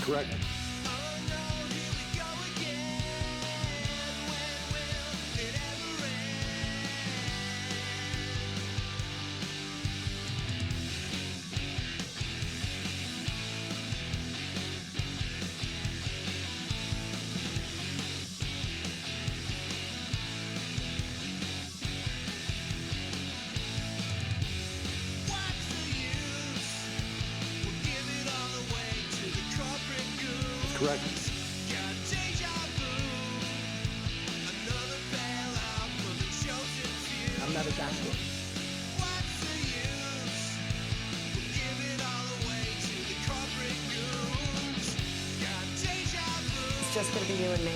correct. Correct. I'm not a doctor. It's just gonna be you and me.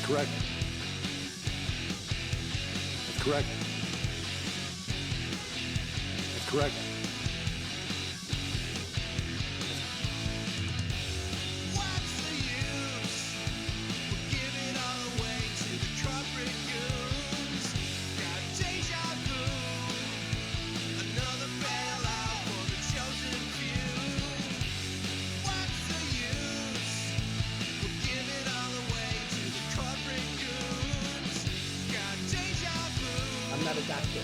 Correct. That's correct. That's correct. What's the use? We'll give it all away to the corporate goons. Got deja vu. Another bailout for the chosen few. What's the use? We'll give it all away to the corporate goons. Got deja vu. I'm not a doctor.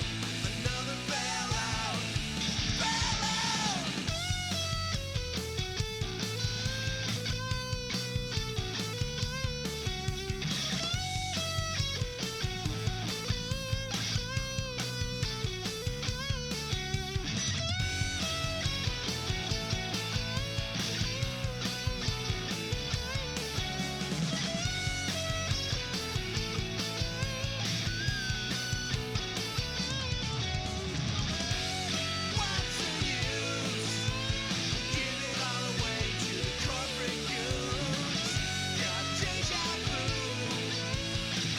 Another bailout. Bailout! What's the use? Give it all away to the corporate goons. Got deja vu.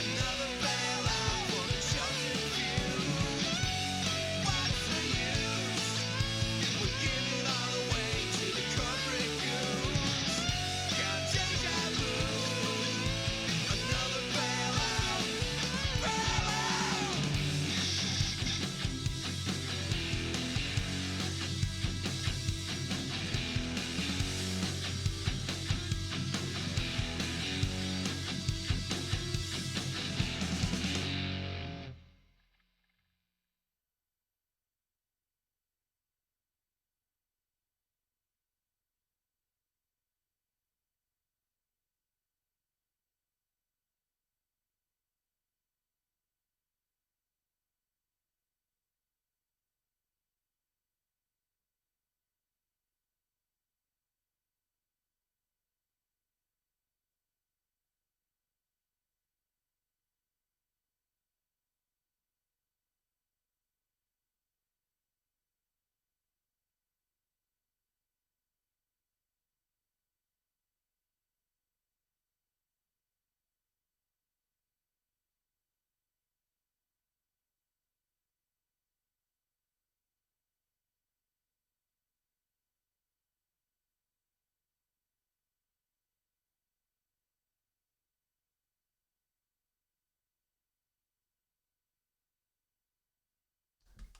Another bailout for the chosen few. What's the use? We'll give it all away to the corporate goons. Got deja vu. Another bailout. Bailout!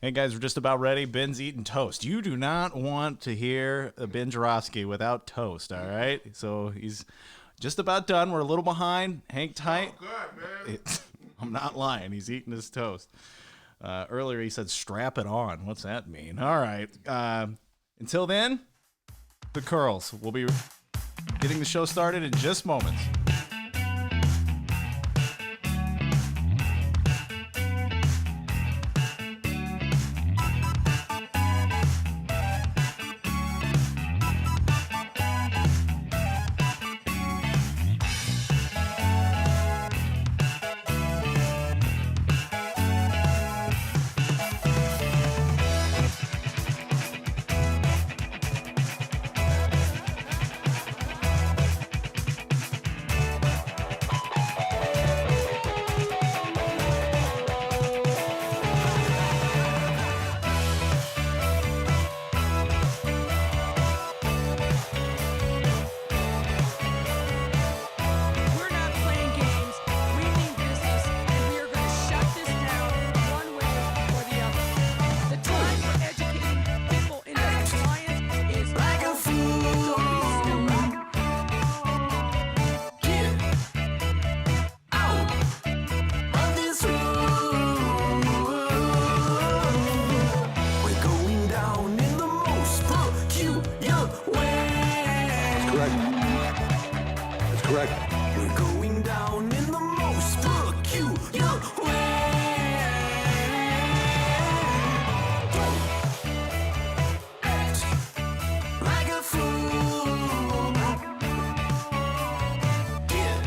Hey guys, we're just about ready. Ben's eating toast. You do not want to hear a Ben Joravsky without toast, all right? So he's just about done. We're a little behind. Hang tight. Good, man. I'm not lying. He's eating his toast. Earlier he said strap it on. What's that mean? All right. Until then, the Curls. We'll be getting the show started in just moments. We're not playing games. We mean business, and we are going to shut this down one way or the other. The time for educating people into compliance is like a fool. So be stupid. Get out of this room. We're going down in the most peculiar way. Correct. That's correct. We're going down in the most peculiar way. Don't act like a fool. Get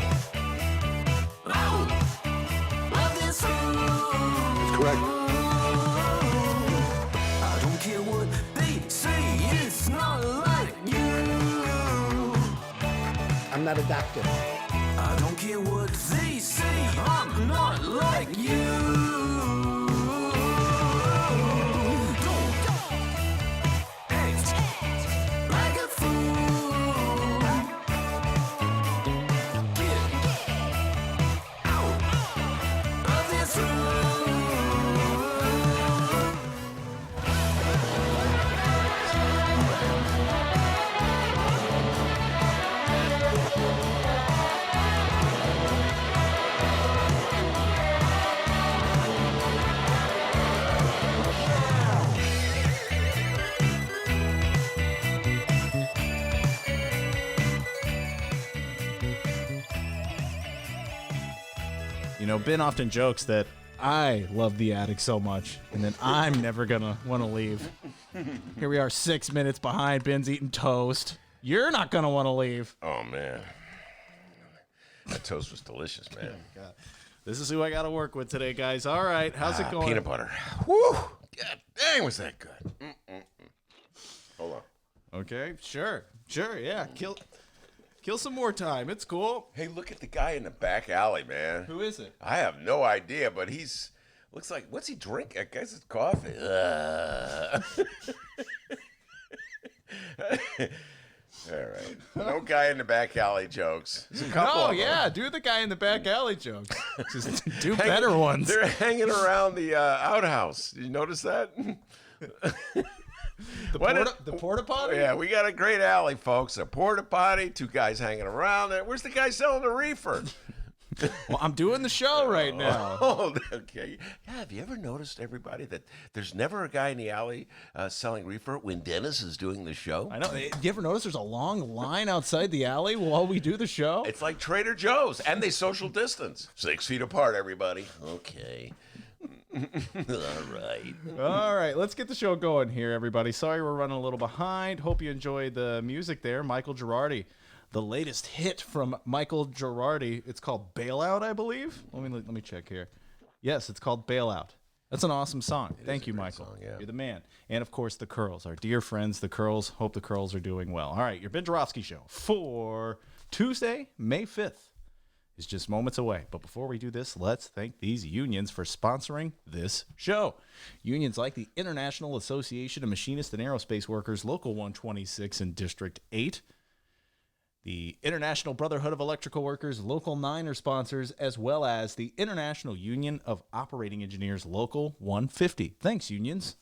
out of this room. That's correct. I don't care what they say, it's not like you. I'm not a doctor. I don't care what they say, I'm not like you. Don't act like a fool. Get out of this room. You know, Ben often jokes that I love the attic so much, and then I'm never gonna want to leave. Here we are, 6 minutes behind. Ben's eating toast. You're not gonna want to leave. Oh, man. That toast was delicious, man. This is who I got to work with today, guys. All right, how's it going? Peanut butter. Woo! God dang, was that good. Hold on. Okay, sure, yeah. Kill some more time. It's cool. Hey, look at the guy in the back alley, man. Who is it? I have no idea, but he's... Looks like... What's he drink? I guess it's coffee. All right. No guy in the back alley jokes. There's a couple Oh of them. yeah, do the guy in the back alley jokes. Just do better ones. They're hanging around the outhouse. Did you notice that? The porta potty. Yeah, we got a great alley, folks. A porta potty, two guys hanging around there. Where's the guy selling the reefer? Well, I'm doing the show right now. Oh, okay. Yeah, have you ever noticed, everybody, that there's never a guy in the alley selling reefer when Dennis is doing the show? I know. You ever notice there's a long line outside the alley while we do the show? It's like Trader Joe's, and they social distance. 6 feet apart, everybody. Okay. All right, let's get the show going here, everybody. Sorry we're running a little behind. Hope you enjoyed the music there. Michael Girardi, the latest hit from Michael Girardi. It's called Bailout, I believe. Let me check here. Yes, it's called Bailout. That's an awesome song. Thank you, Michael. Song, yeah. You're the man. And, of course, the Curls, our dear friends, the Curls. Hope the Curls are doing well. All right, your Ben Joravsky Show for Tuesday, May 5th. Is just moments away. But before we do this, let's thank these unions for sponsoring this show. Unions like the International Association of Machinists and Aerospace Workers, Local 126 in District 8. The International Brotherhood of Electrical Workers, Local 9 are sponsors, as well as the International Union of Operating Engineers, Local 150. Thanks, unions.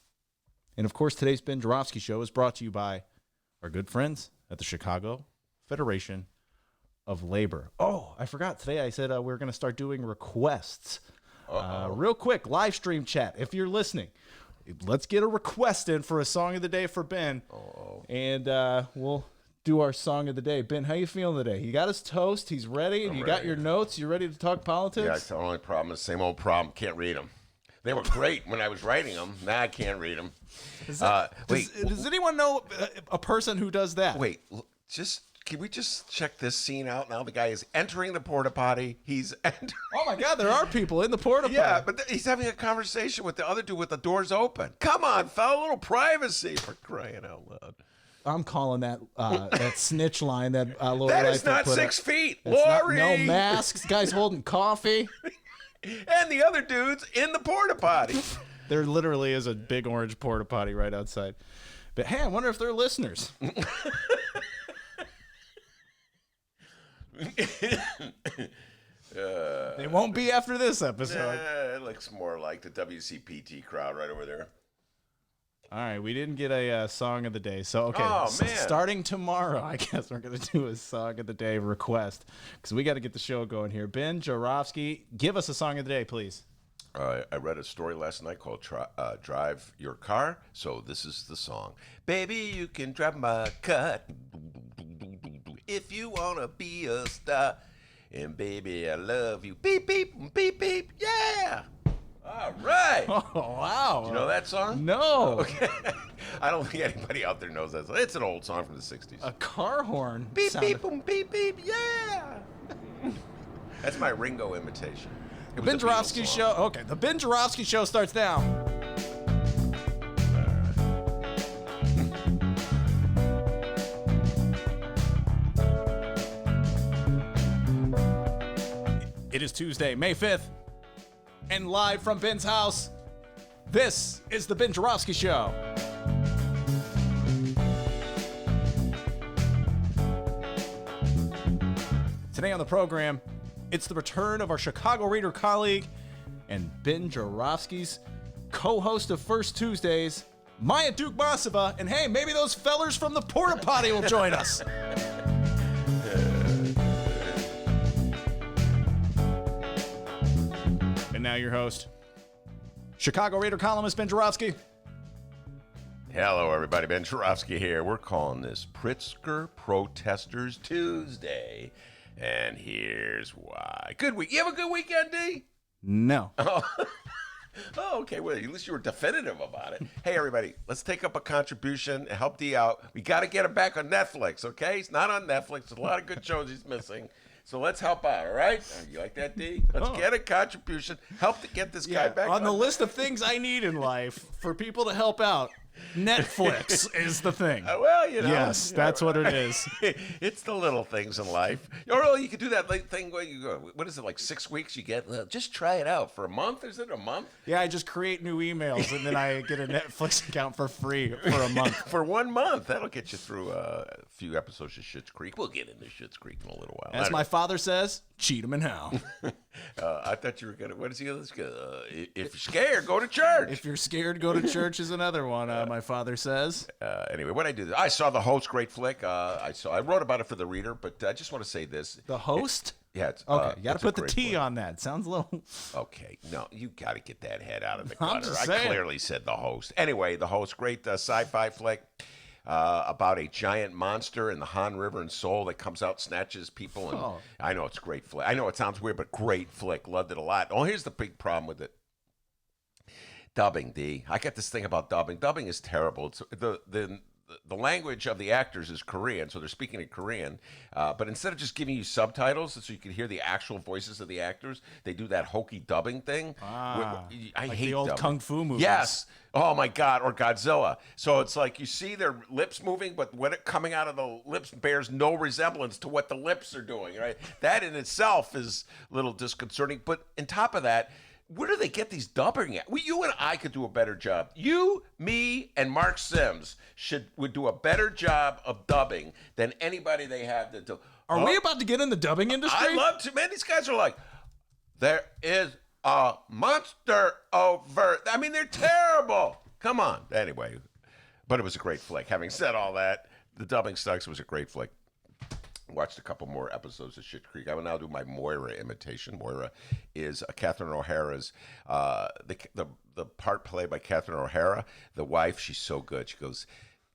And, of course, today's Ben Joravsky Show is brought to you by our good friends at the Chicago Federation of Labor. Oh, I forgot. Today I said we were going to start doing requests. Real quick, live stream chat. If you're listening, let's get a request in for a song of the day for Ben. And we'll do our song of the day. Ben, how you feeling today? You got his toast. He's ready. You got ready. your notes. You ready to talk politics? Yeah, it's the only problem. The same old problem. Can't read them. They were great when I was writing them. Now I can't read them. Does anyone know a person who does that? Wait, can we just check this scene out now? The guy is entering the porta potty. He's entering. Oh my God, there are people in the porta potty. Yeah, but he's having a conversation with the other dude with the doors open. Come on, fella, a little privacy for crying out loud. I'm calling that that snitch line that Lori That is Lightfoot not put 6 up. feet, It's not- Lori. no masks. Guys holding coffee. And the other dude's in the porta potty. There literally is a big orange porta potty right outside. But hey, I wonder if they're listeners. They won't be after this episode. It looks more like the WCPT crowd right over there. All right, we didn't get a song of the day. So, okay, Oh, man. starting tomorrow, I guess we're going to do a song of the day request because we got to get the show going here. Ben Joravsky, give us a song of the day, please. I read a story last night called Drive Your Car, so this is the song. Baby, you can drive my car if you want to be a star. And baby, I love you. Beep, beep, beep, beep, yeah. All right. Oh, wow. You know that song? No. Okay. I don't think anybody out there knows that song. It's an old song from the 60s. A car horn. Beep, sounded- beep, boom, beep, beep, yeah. That's my Ringo imitation. It was Ben a Beatles Joravsky song. show. Okay, the Ben Joravsky show starts now. It is Tuesday, May 5th, and live from Ben's house, this is the Ben Joravsky Show. Today on the program, it's the return of our Chicago Reader colleague and Ben Joravsky's co-host of First Tuesdays, Maya Dukmasova, and hey, maybe those fellers from the porta potty will join us. And now your host, Chicago Reader columnist Ben Joravsky. Hello, everybody. Ben Joravsky here. We're calling this Pritzker Protesters Tuesday. And here's why. Good week. You have a good weekend, D? No. Oh, okay. Well, at least you were definitive about it. Hey, everybody, let's take up a contribution and help D out. We got to get him back on Netflix, okay? He's not on Netflix. There's a lot of good shows he's missing. So let's help out, all right? You like that, D? Let's get a contribution. Help to get this guy back on the list of things I need in life for people to help out, Netflix is the thing. Well, you know. Yes, that's what it is. It's the little things in life. Or you could do that thing where you go, what is it, like 6 weeks you get? Just try it out for a month. Is it a month? Yeah, I just create new emails and then I get a Netflix account for free for a month. For 1 month. That'll get you through a few episodes of Schitt's Creek. We'll get into Schitt's Creek in a little while. As my father says, cheat 'em and how. I thought you were going to, what is he? If you're scared, go to church. If you're scared, go to church is another one, my father says. Anyway, what I do, I saw The Host, great flick. I wrote about it for the Reader, but I just want to say this. The Host? Yeah, it's Okay, you got to it's a put the great T flick. on that. Sounds a little... Okay, no, you got to get that head out of the I'm gutter. just I saying. clearly said The Host. Anyway, The Host, great sci-fi flick about a giant monster in the Han River in Seoul that comes out, snatches people, and I know it's a great flick. I know it sounds weird, but great flick. Loved it a lot. Oh, here's the big problem with it. Dubbing, D. I got this thing about dubbing. Dubbing is terrible. It's the language of the actors is Korean, so they're speaking in Korean. But instead of just giving you subtitles so you can hear the actual voices of the actors, they do that hokey dubbing thing. I like hate the old dubbing. Kung Fu movies. Yes. Oh my God. Or Godzilla. So it's like you see their lips moving, but what it coming out of the lips bears no resemblance to what the lips are doing. Right. That in itself is a little disconcerting. But on top of that, where do they get these dubbing at? You and I could do a better job. You, me, and Mark Sims would do a better job of dubbing than anybody they have to do. Are we about to get in the dubbing industry? I love to, man. These guys are like, there is a monster over. I mean, they're terrible. Come on. Anyway, but it was a great flick. Having said all that, the dubbing sucks. It was a great flick. Watched a couple more episodes of Schitt's Creek. I will now do my Moira imitation. Moira is Catherine O'Hara's the part played by Catherine O'Hara, the wife. She's so good. She goes,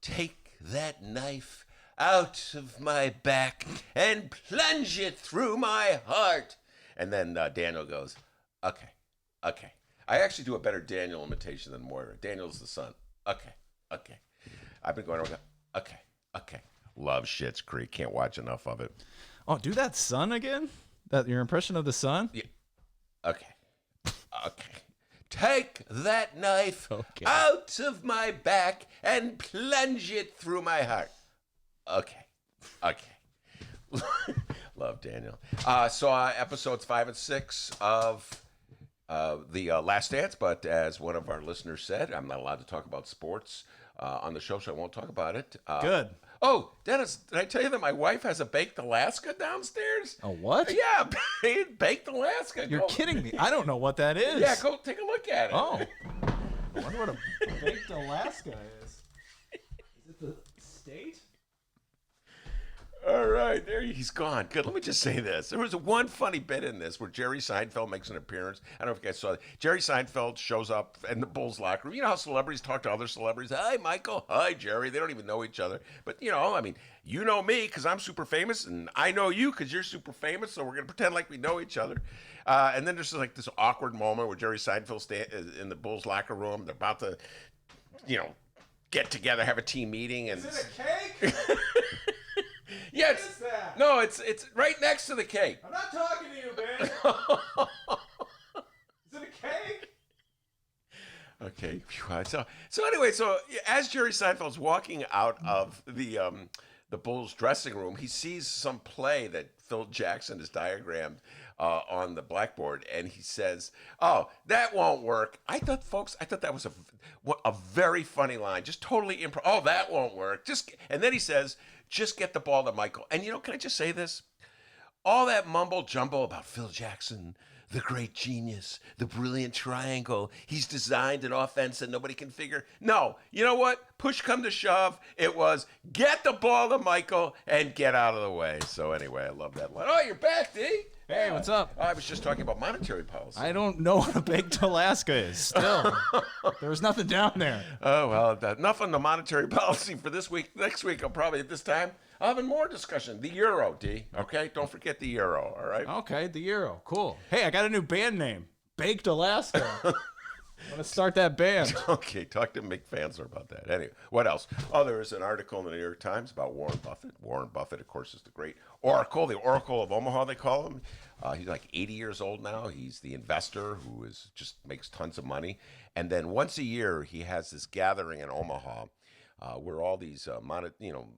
"Take that knife out of my back and plunge it through my heart. And then Daniel goes, okay. I actually do a better Daniel imitation than Moira. Daniel's the son. Okay. I've been going around. Okay. Love Schitt's Creek. Can't watch enough of it. Oh, do that son again? That your impression of the son? Yeah. Okay. Take that knife out of my back and plunge it through my heart. Okay. Love Daniel. Saw episodes 5 and 6 of the Last Dance, but as one of our listeners said, I'm not allowed to talk about sports on the show, so I won't talk about it. Good. Oh, Dennis, did I tell you that my wife has a baked Alaska downstairs? A what? Yeah, baked Alaska. You're kidding me. I don't know what that is. Yeah, go take a look at it. Oh. I wonder what a baked Alaska is. Is it the state? All right, there he's gone. Good. Let me just say this. There was one funny bit in this where Jerry Seinfeld makes an appearance. I don't know if you guys saw that. Jerry Seinfeld shows up in the Bulls locker room. You know how celebrities talk to other celebrities? Hi, Michael. Hi, Jerry. They don't even know each other. But, you know me because I'm super famous, and I know you because you're super famous, so we're going to pretend like we know each other. And then there's like this awkward moment where Jerry Seinfeld is in the Bulls locker room. They're about to, get together, have a team meeting. And Is it a cake? yeah, What is that? No, it's right next to the cake. I'm not talking to you, Ben. Is it a cake? Okay. So anyway, as Jerry Seinfeld's walking out of the Bulls dressing room, he sees some play that Phil Jackson has diagrammed on the blackboard, and he says, "Oh, that won't work." I thought that was a very funny line, just totally improv. Oh, that won't work. And then he says, "Just get the ball to Michael." And can I just say this? All that mumble jumble about Phil Jackson, the great genius, the brilliant triangle. He's designed an offense that nobody can figure. No, you know what? Push come to shove, it was get the ball to Michael and get out of the way. So anyway, I love that line. Oh, you're back, D. Hey, what's up? I was just talking about monetary policy. I don't know what a baked Alaska is. Still, there was nothing down there. Oh, well, enough on the monetary policy for this week. Next week, I'll probably at this time, I'll have more discussion. The euro, D. Okay? Don't forget the euro, all right? Okay, the euro. Cool. Hey, I got a new band name. Baked Alaska. I'm going to start that band. Okay, talk to Mick Fansler about that. Anyway, what else? Oh, there was an article in the New York Times about Warren Buffett. Warren Buffett, of course, is the great Oracle, the Oracle of Omaha, they call him. He's like 80 years old now. He's the investor who just makes tons of money. And then once a year, he has this gathering in Omaha where all these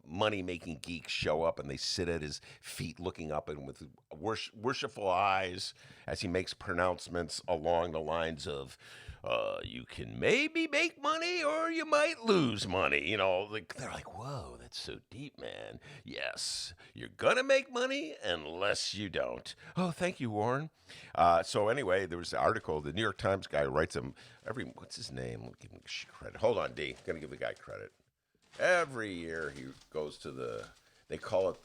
money-making geeks show up, and they sit at his feet looking up and with worshipful eyes as he makes pronouncements along the lines of, you can maybe make money or you might lose money. They're like, whoa, that's so deep, man. Yes, you're going to make money unless you don't. Oh, thank you, Warren. So anyway, there was an article. The New York Times guy writes him what's his name? Let me give him credit. Hold on, D. Going to give the guy credit. Every year he goes to they call it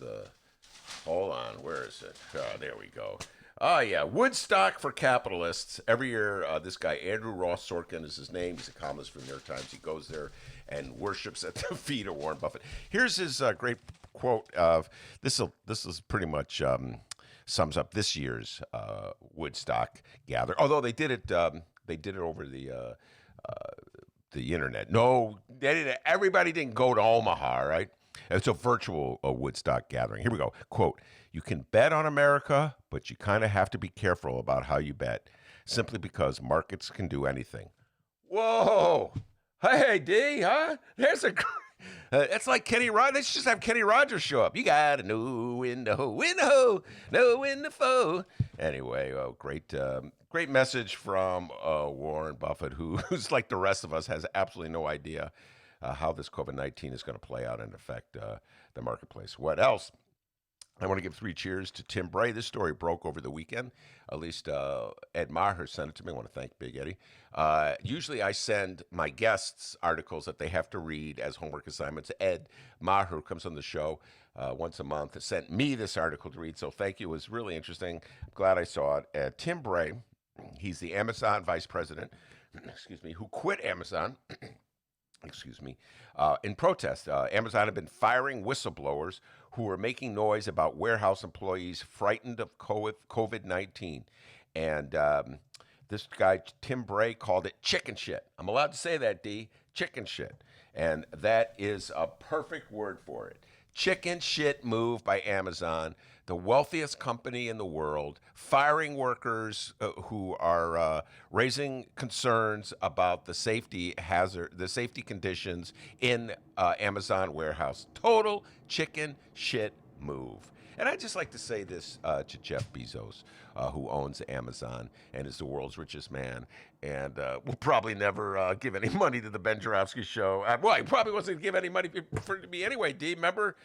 hold on, where is it? Oh, there we go. Oh, yeah, Woodstock for Capitalists. Every year, this guy, Andrew Ross Sorkin is his name. He's a columnist for the New York Times. He goes there and worships at the feet of Warren Buffett. Here's his great quote. This is pretty much sums up this year's Woodstock gather. Although they did it over the internet. No, they didn't. Everybody didn't go to Omaha, right? It's a virtual Woodstock gathering. Here we go. Quote, "You can bet on America, but you kind of have to be careful about how you bet, simply because markets can do anything." Whoa. Hey, D, huh? There's a... it's like Kenny Rogers. Let's just have Kenny Rogers show up. You got to know when to know when to foe. Anyway, great message from Warren Buffett, who's like the rest of us, has absolutely no idea how this COVID-19 is going to play out and affect the marketplace. What else? I want to give 3 cheers to Tim Bray. This story broke over the weekend. At least Ed Maher sent it to me. I want to thank Big Eddie. Usually I send my guests articles that they have to read as homework assignments. Ed Maher, who comes on the show once a month, has sent me this article to read. So thank you. It was really interesting. I'm glad I saw it. Tim Bray, he's the Amazon vice president, who quit Amazon excuse me, in protest. Amazon have been firing whistleblowers who were making noise about warehouse employees frightened of COVID-19. And this guy, Tim Bray, called it chicken shit. I'm allowed to say that, D, chicken shit. And that is a perfect word for it. Chicken shit move by Amazon, the wealthiest company in the world, firing workers who are raising concerns about the safety conditions in Amazon warehouse. Total chicken shit move. And I'd just like to say this to Jeff Bezos, who owns Amazon and is the world's richest man, and will probably never give any money to the Ben Joravsky show. Well, he probably wasn't going to give any money for me anyway, D. Remember,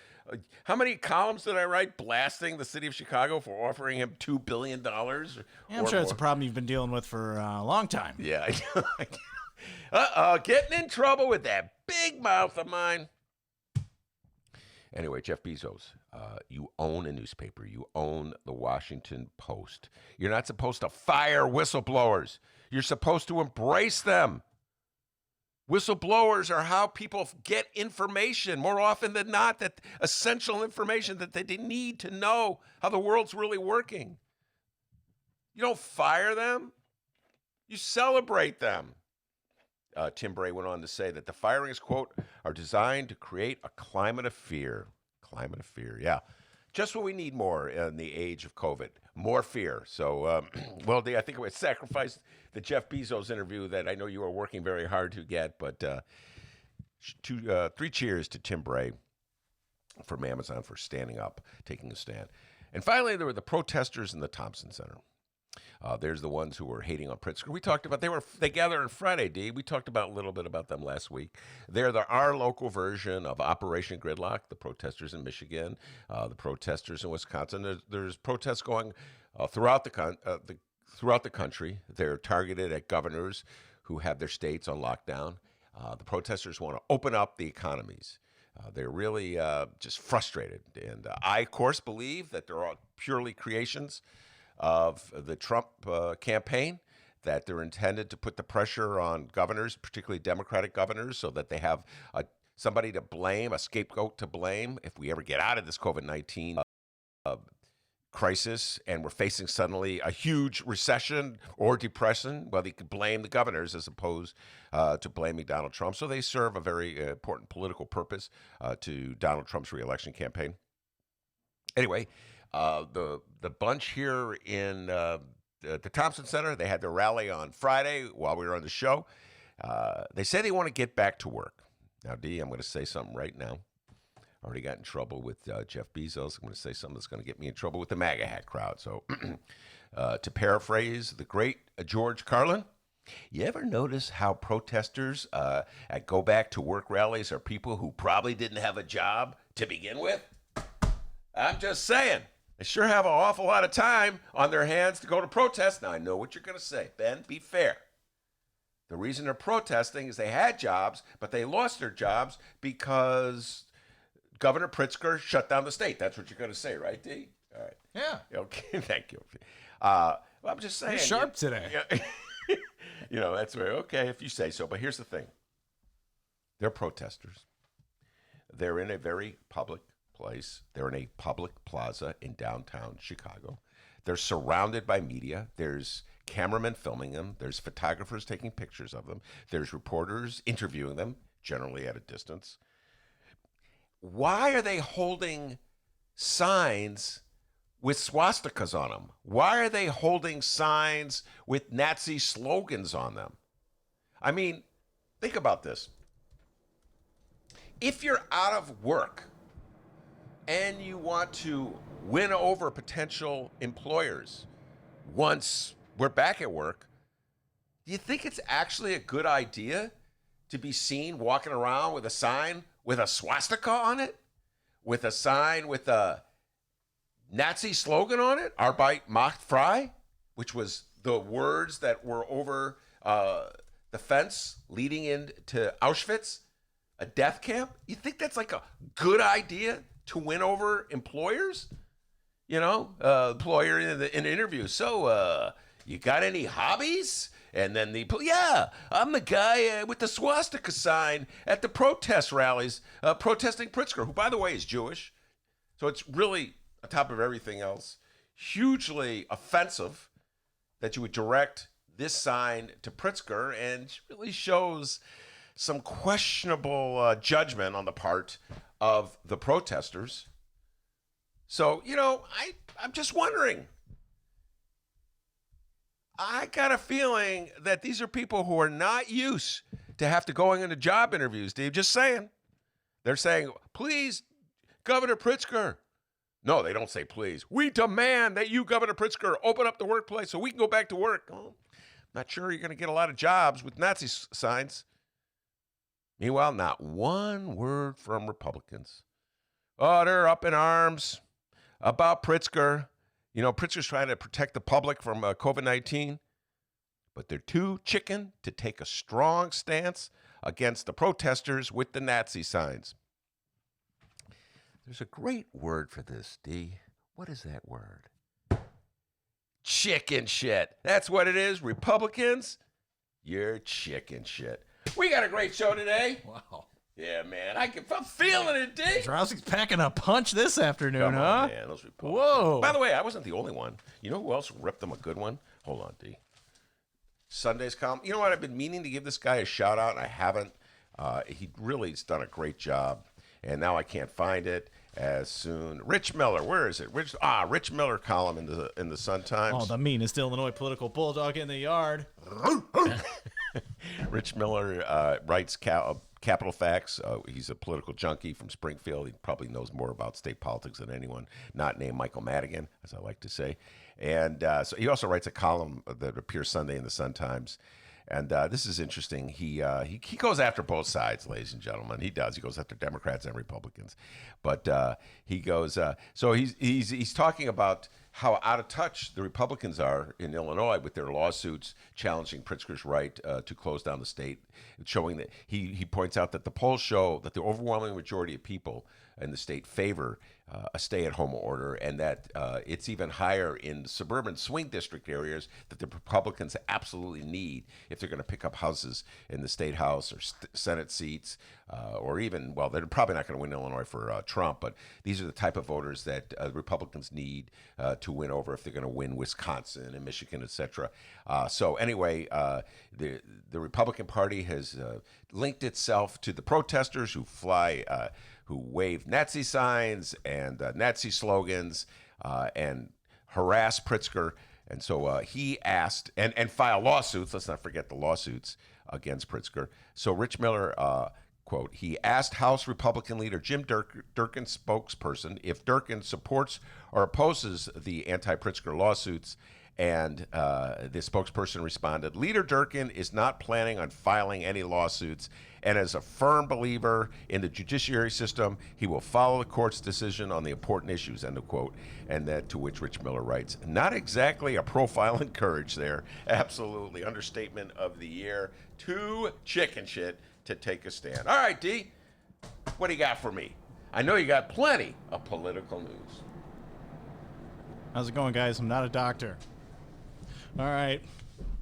how many columns did I write blasting the city of Chicago for offering him $2 billion? I'm sure it's a problem you've been dealing with for a long time. Yeah, I know. Getting in trouble with that big mouth of mine. Anyway, Jeff Bezos, you own a newspaper. You own the Washington Post. You're not supposed to fire whistleblowers. You're supposed to embrace them. Whistleblowers are how people get information more often than not, that essential information that they need to know how the world's really working. You don't fire them. You celebrate them. Tim Bray went on to say that the firings, quote, are designed to create a climate of fear. Climate of fear, yeah. Just what we need more in the age of COVID. More fear. So, well, I think I would sacrifice the Jeff Bezos interview that I know you are working very hard to get. But 3 cheers to Tim Bray from Amazon for standing up, taking a stand. And finally, there were the protesters in the Thompson Center. There's the ones who were hating on Pritzker. We talked about they gathered on Friday, D. We talked about a little bit about them last week. They're our local version of Operation Gridlock. The protesters in Michigan, the protesters in Wisconsin. There's protests going throughout the country. They're targeted at governors who have their states on lockdown. The protesters want to open up the economies. They're really just frustrated, and I, of course, believe that they're all purely creations of the Trump campaign, that they're intended to put the pressure on governors, particularly Democratic governors, so that they have somebody to blame, a scapegoat to blame if we ever get out of this COVID-19 crisis and we're facing suddenly a huge recession or depression. Well, they could blame the governors as opposed to blaming Donald Trump. So they serve a very important political purpose to Donald Trump's reelection campaign. Anyway, the bunch here in the Thompson Center, they had their rally on Friday while we were on the show. They say they want to get back to work. Now, D, I'm going to say something right now. I already got in trouble with Jeff Bezos. I'm going to say something that's going to get me in trouble with the MAGA hat crowd. So to paraphrase the great George Carlin, you ever notice how protesters at Go Back to Work rallies are people who probably didn't have a job to begin with? I'm just saying. They sure have an awful lot of time on their hands to go to protest. Now, I know what you're going to say. Ben, be fair. The reason they're protesting is they had jobs, but they lost their jobs because Governor Pritzker shut down the state. That's what you're going to say, right, D? All right. Yeah. Okay, thank you. Well, I'm just saying. You're sharp today. That's right. Okay, if you say so. But here's the thing. They're protesters. They're in a very public place. They're in a public plaza in downtown Chicago. They're surrounded by media. There's cameramen filming them. There's photographers taking pictures of them. There's reporters interviewing them, generally at a distance. Why are they holding signs with swastikas on them? Why are they holding signs with Nazi slogans on them? I mean, think about this. If you're out of work and you want to win over potential employers once we're back at work, do you think it's actually a good idea to be seen walking around with a sign with a swastika on it? With a sign with a Nazi slogan on it? Arbeit macht frei? Which was the words that were over the fence leading into Auschwitz, a death camp? You think that's like a good idea to win over employers? Employer in the interview. So, you got any hobbies? And then I'm the guy with the swastika sign at the protest rallies protesting Pritzker, who, by the way, is Jewish. So it's really, on top of everything else, hugely offensive that you would direct this sign to Pritzker, and really shows some questionable judgment on the part of the protesters. So, I'm just wondering. I got a feeling that these are people who are not used to have to going into job interviews, Steve. Just saying. They're saying, please, Governor Pritzker. No, they don't say please. We demand that you, Governor Pritzker, open up the workplace so we can go back to work. Oh, not sure you're going to get a lot of jobs with Nazi signs. Meanwhile, not one word from Republicans. Oh, they're up in arms about Pritzker. Pritzker's trying to protect the public from COVID-19, but they're too chicken to take a strong stance against the protesters with the Nazi signs. There's a great word for this, D. What is that word? Chicken shit. That's what it is. Republicans, you're chicken shit. We got a great show today. Wow. Yeah, man. I'm feeling it, D. Joravsky's packing a punch this afternoon, Come huh? on, man. Those Republicans. Whoa. By the way, I wasn't the only one. You know who else ripped them a good one? Hold on, D. Sunday's column. You know what? I've been meaning to give this guy a shout out, and I haven't. He really has done a great job, and now I can't find it as soon. Rich Miller, where is it? Rich Miller column in the Sun Times. Oh, the meanest Illinois political bulldog in the yard. Rich Miller writes Capital Facts. He's a political junkie from Springfield. He probably knows more about state politics than anyone not named Michael Madigan, as I like to say. And so he also writes a column that appears Sunday in the Sun Times. And this is interesting. He goes after both sides, ladies and gentlemen. He does. He goes after Democrats and Republicans. But he goes. So he's talking about how out of touch the Republicans are in Illinois with their lawsuits challenging Pritzker's right to close down the state, showing that he points out that the polls show that the overwhelming majority of people in the state favor a stay-at-home order, and that it's even higher in suburban swing district areas that the Republicans absolutely need if they're going to pick up houses in the state house or Senate seats, or even, well, they're probably not going to win Illinois for Trump, but these are the type of voters that Republicans need to win over if they're going to win Wisconsin and Michigan, etc. So anyway, the Republican Party has linked itself to the protesters who wave Nazi signs and Nazi slogans and harass Pritzker. And so he asked, and file lawsuits, let's not forget the lawsuits against Pritzker. So Rich Miller, quote, he asked House Republican leader Jim Durkin's spokesperson if Durkin supports or opposes the anti-Pritzker lawsuits. And the spokesperson responded, Leader Durkin is not planning on filing any lawsuits, and as a firm believer in the judiciary system, he will follow the court's decision on the important issues, end of quote. And that to which Rich Miller writes, not exactly a profile in courage there. Absolutely. Understatement of the year. Too chicken shit to take a stand. All right, D, what do you got for me? I know you got plenty of political news. How's it going, guys? I'm not a doctor. All right.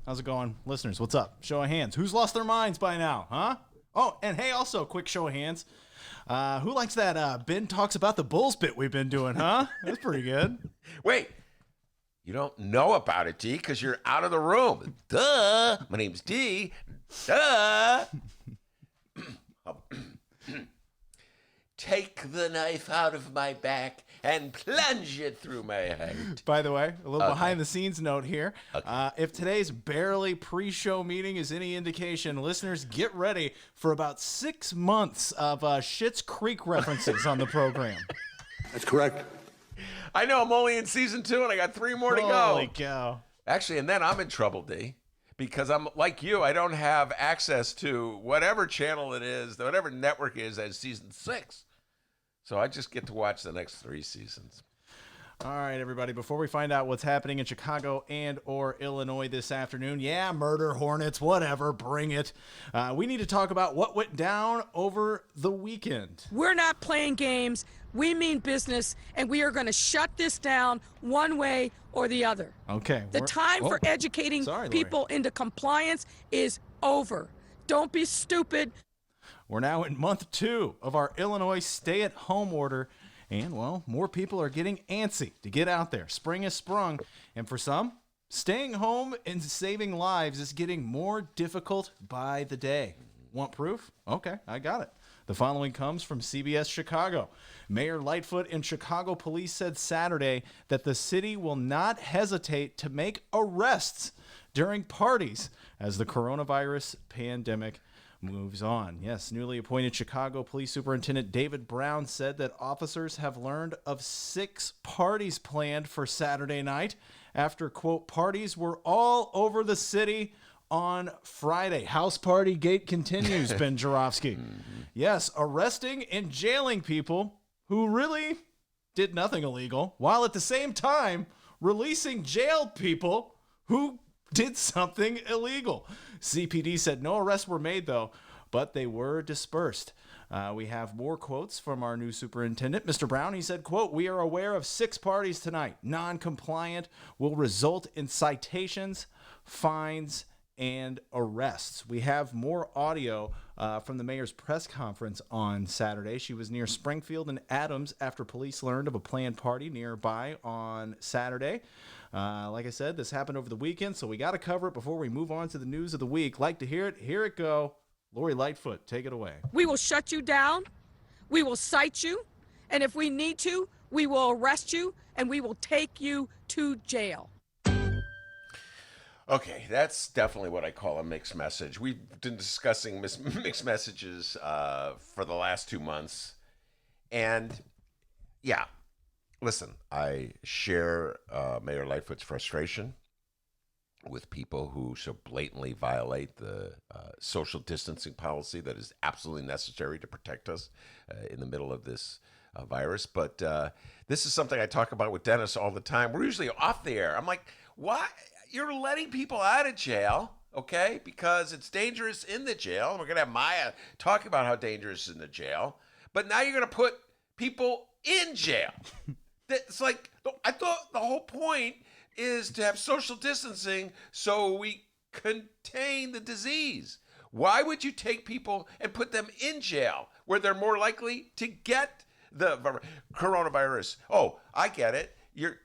How's it going? Listeners, what's up? Show of hands. Who's lost their minds by now, huh? Oh, and hey, also, quick show of hands. Who likes that Ben talks about the Bulls bit we've been doing, huh? That's pretty good. Wait, you don't know about it, D, because you're out of the room. Duh. My name's D. Duh. Take the knife out of my back and plunge it through my heart. By the way, a little behind-the-scenes note here. Okay. If today's barely pre-show meeting is any indication, listeners, get ready for about 6 months of Schitt's Creek references on the program. That's correct. I know, I'm only in season 2, and I got 3 more to go. Holy cow. Actually, and then I'm in trouble, D, because I'm like you. I don't have access to whatever channel it is, whatever network it is as season 6. So I just get to watch the next 3 seasons. All right, everybody, before we find out what's happening in Chicago and or Illinois this afternoon, yeah, Murder Hornets, whatever, bring it. We need to talk about what went down over the weekend. We're not playing games. we mean business, and we are going to shut this down one way or the other. Okay. The time for educating Sorry, Lori. people into compliance is over. Don't be stupid. We're now in month 2 of our Illinois stay-at-home order, and, well, more people are getting antsy to get out there. Spring has sprung, and for some, staying home and saving lives is getting more difficult by the day. Want proof? Okay, I got it. The following comes from CBS Chicago. Mayor Lightfoot and Chicago police said Saturday that the city will not hesitate to make arrests during parties as the coronavirus pandemic moves on. Yes, newly appointed Chicago Police Superintendent David Brown said that officers have learned of 6 parties planned for Saturday night after, quote, parties were all over the city on Friday. House party gate continues, Ben Joravsky. Yes, arresting and jailing people who really did nothing illegal, while at the same time releasing jailed people who did something illegal. CPD said no arrests were made, though, but they were dispersed. We have more quotes from our new superintendent, Mr. Brown. He said, quote, "We are aware of 6 parties tonight. Non-compliant will result in citations, fines, and arrests." We have more audio from the mayor's press conference on Saturday. She was near Springfield and Adams after police learned of a planned party nearby on Saturday. Like I said, this happened over the weekend, so we got to cover it before we move on to the news of the week. Like to hear it? Here it go. Lori Lightfoot, take it away. We will shut you down. We will cite you. And if we need to, we will arrest you and we will take you to jail. Okay, that's definitely what I call a mixed message. We've been discussing mixed messages for the last 2 months. And yeah, listen, I share Mayor Lightfoot's frustration with people who so blatantly violate the social distancing policy that is absolutely necessary to protect us in the middle of this virus. But this is something I talk about with Dennis all the time. We're usually off the air. I'm like, why? You're letting people out of jail, okay, because it's dangerous in the jail. We're going to have Maya talk about how dangerous it is in the jail. But now you're going to put people in jail. It's like, I thought the whole point is to have social distancing so we contain the disease. Why would you take people and put them in jail where they're more likely to get the coronavirus? Oh, I get it.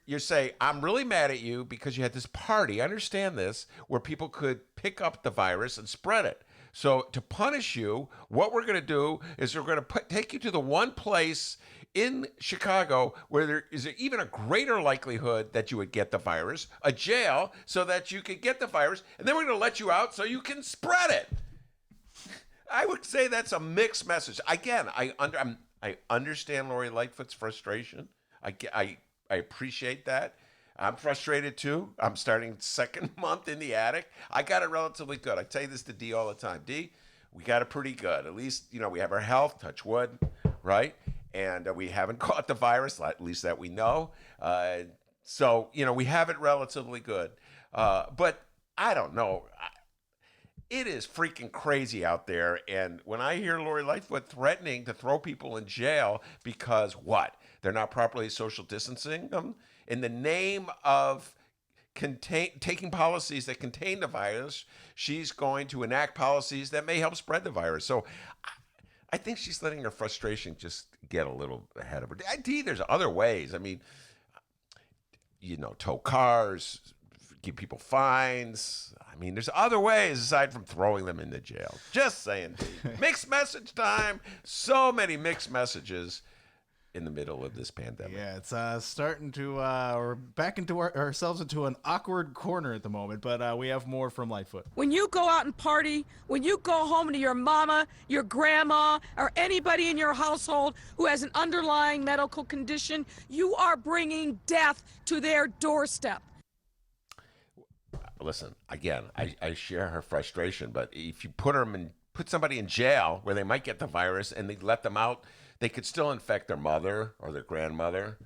You're saying, I'm really mad at you because you had this party, I understand this, where people could pick up the virus and spread it. So to punish you, what we're going to do is we're going to take you to the one place in Chicago where there is even a greater likelihood that you would get the virus, a jail, so that you could get the virus, and then we're going to let you out so you can spread it. I would say that's a mixed message. Again, I understand Lori Lightfoot's frustration. I appreciate that. I'm frustrated too. I'm starting 2nd month in the attic. I got it relatively good. I tell you this to D all the time. D, we got it pretty good. At least, we have our health, touch wood, right? And we haven't caught the virus, at least that we know. So, we have it relatively good. But I don't know. It is freaking crazy out there. And when I hear Lori Lightfoot threatening to throw people in jail because what? They're not properly social distancing them in the name of taking policies that contain the virus, she's going to enact policies that may help spread the virus. So I think she's letting her frustration just get a little ahead of her. There's other ways. I mean, tow cars, give people fines. I mean, there's other ways aside from throwing them into jail. Just saying. Mixed message time. So many mixed messages in the middle of this pandemic. Yeah, it's starting to, we're back into ourselves into an awkward corner at the moment, but we have more from Lightfoot. When you go out and party, when you go home to your mama, your grandma, or anybody in your household who has an underlying medical condition, you are bringing death to their doorstep. Listen, again, I share her frustration, but if you put somebody in jail where they might get the virus and they let them out, they could still infect their mother or their grandmother.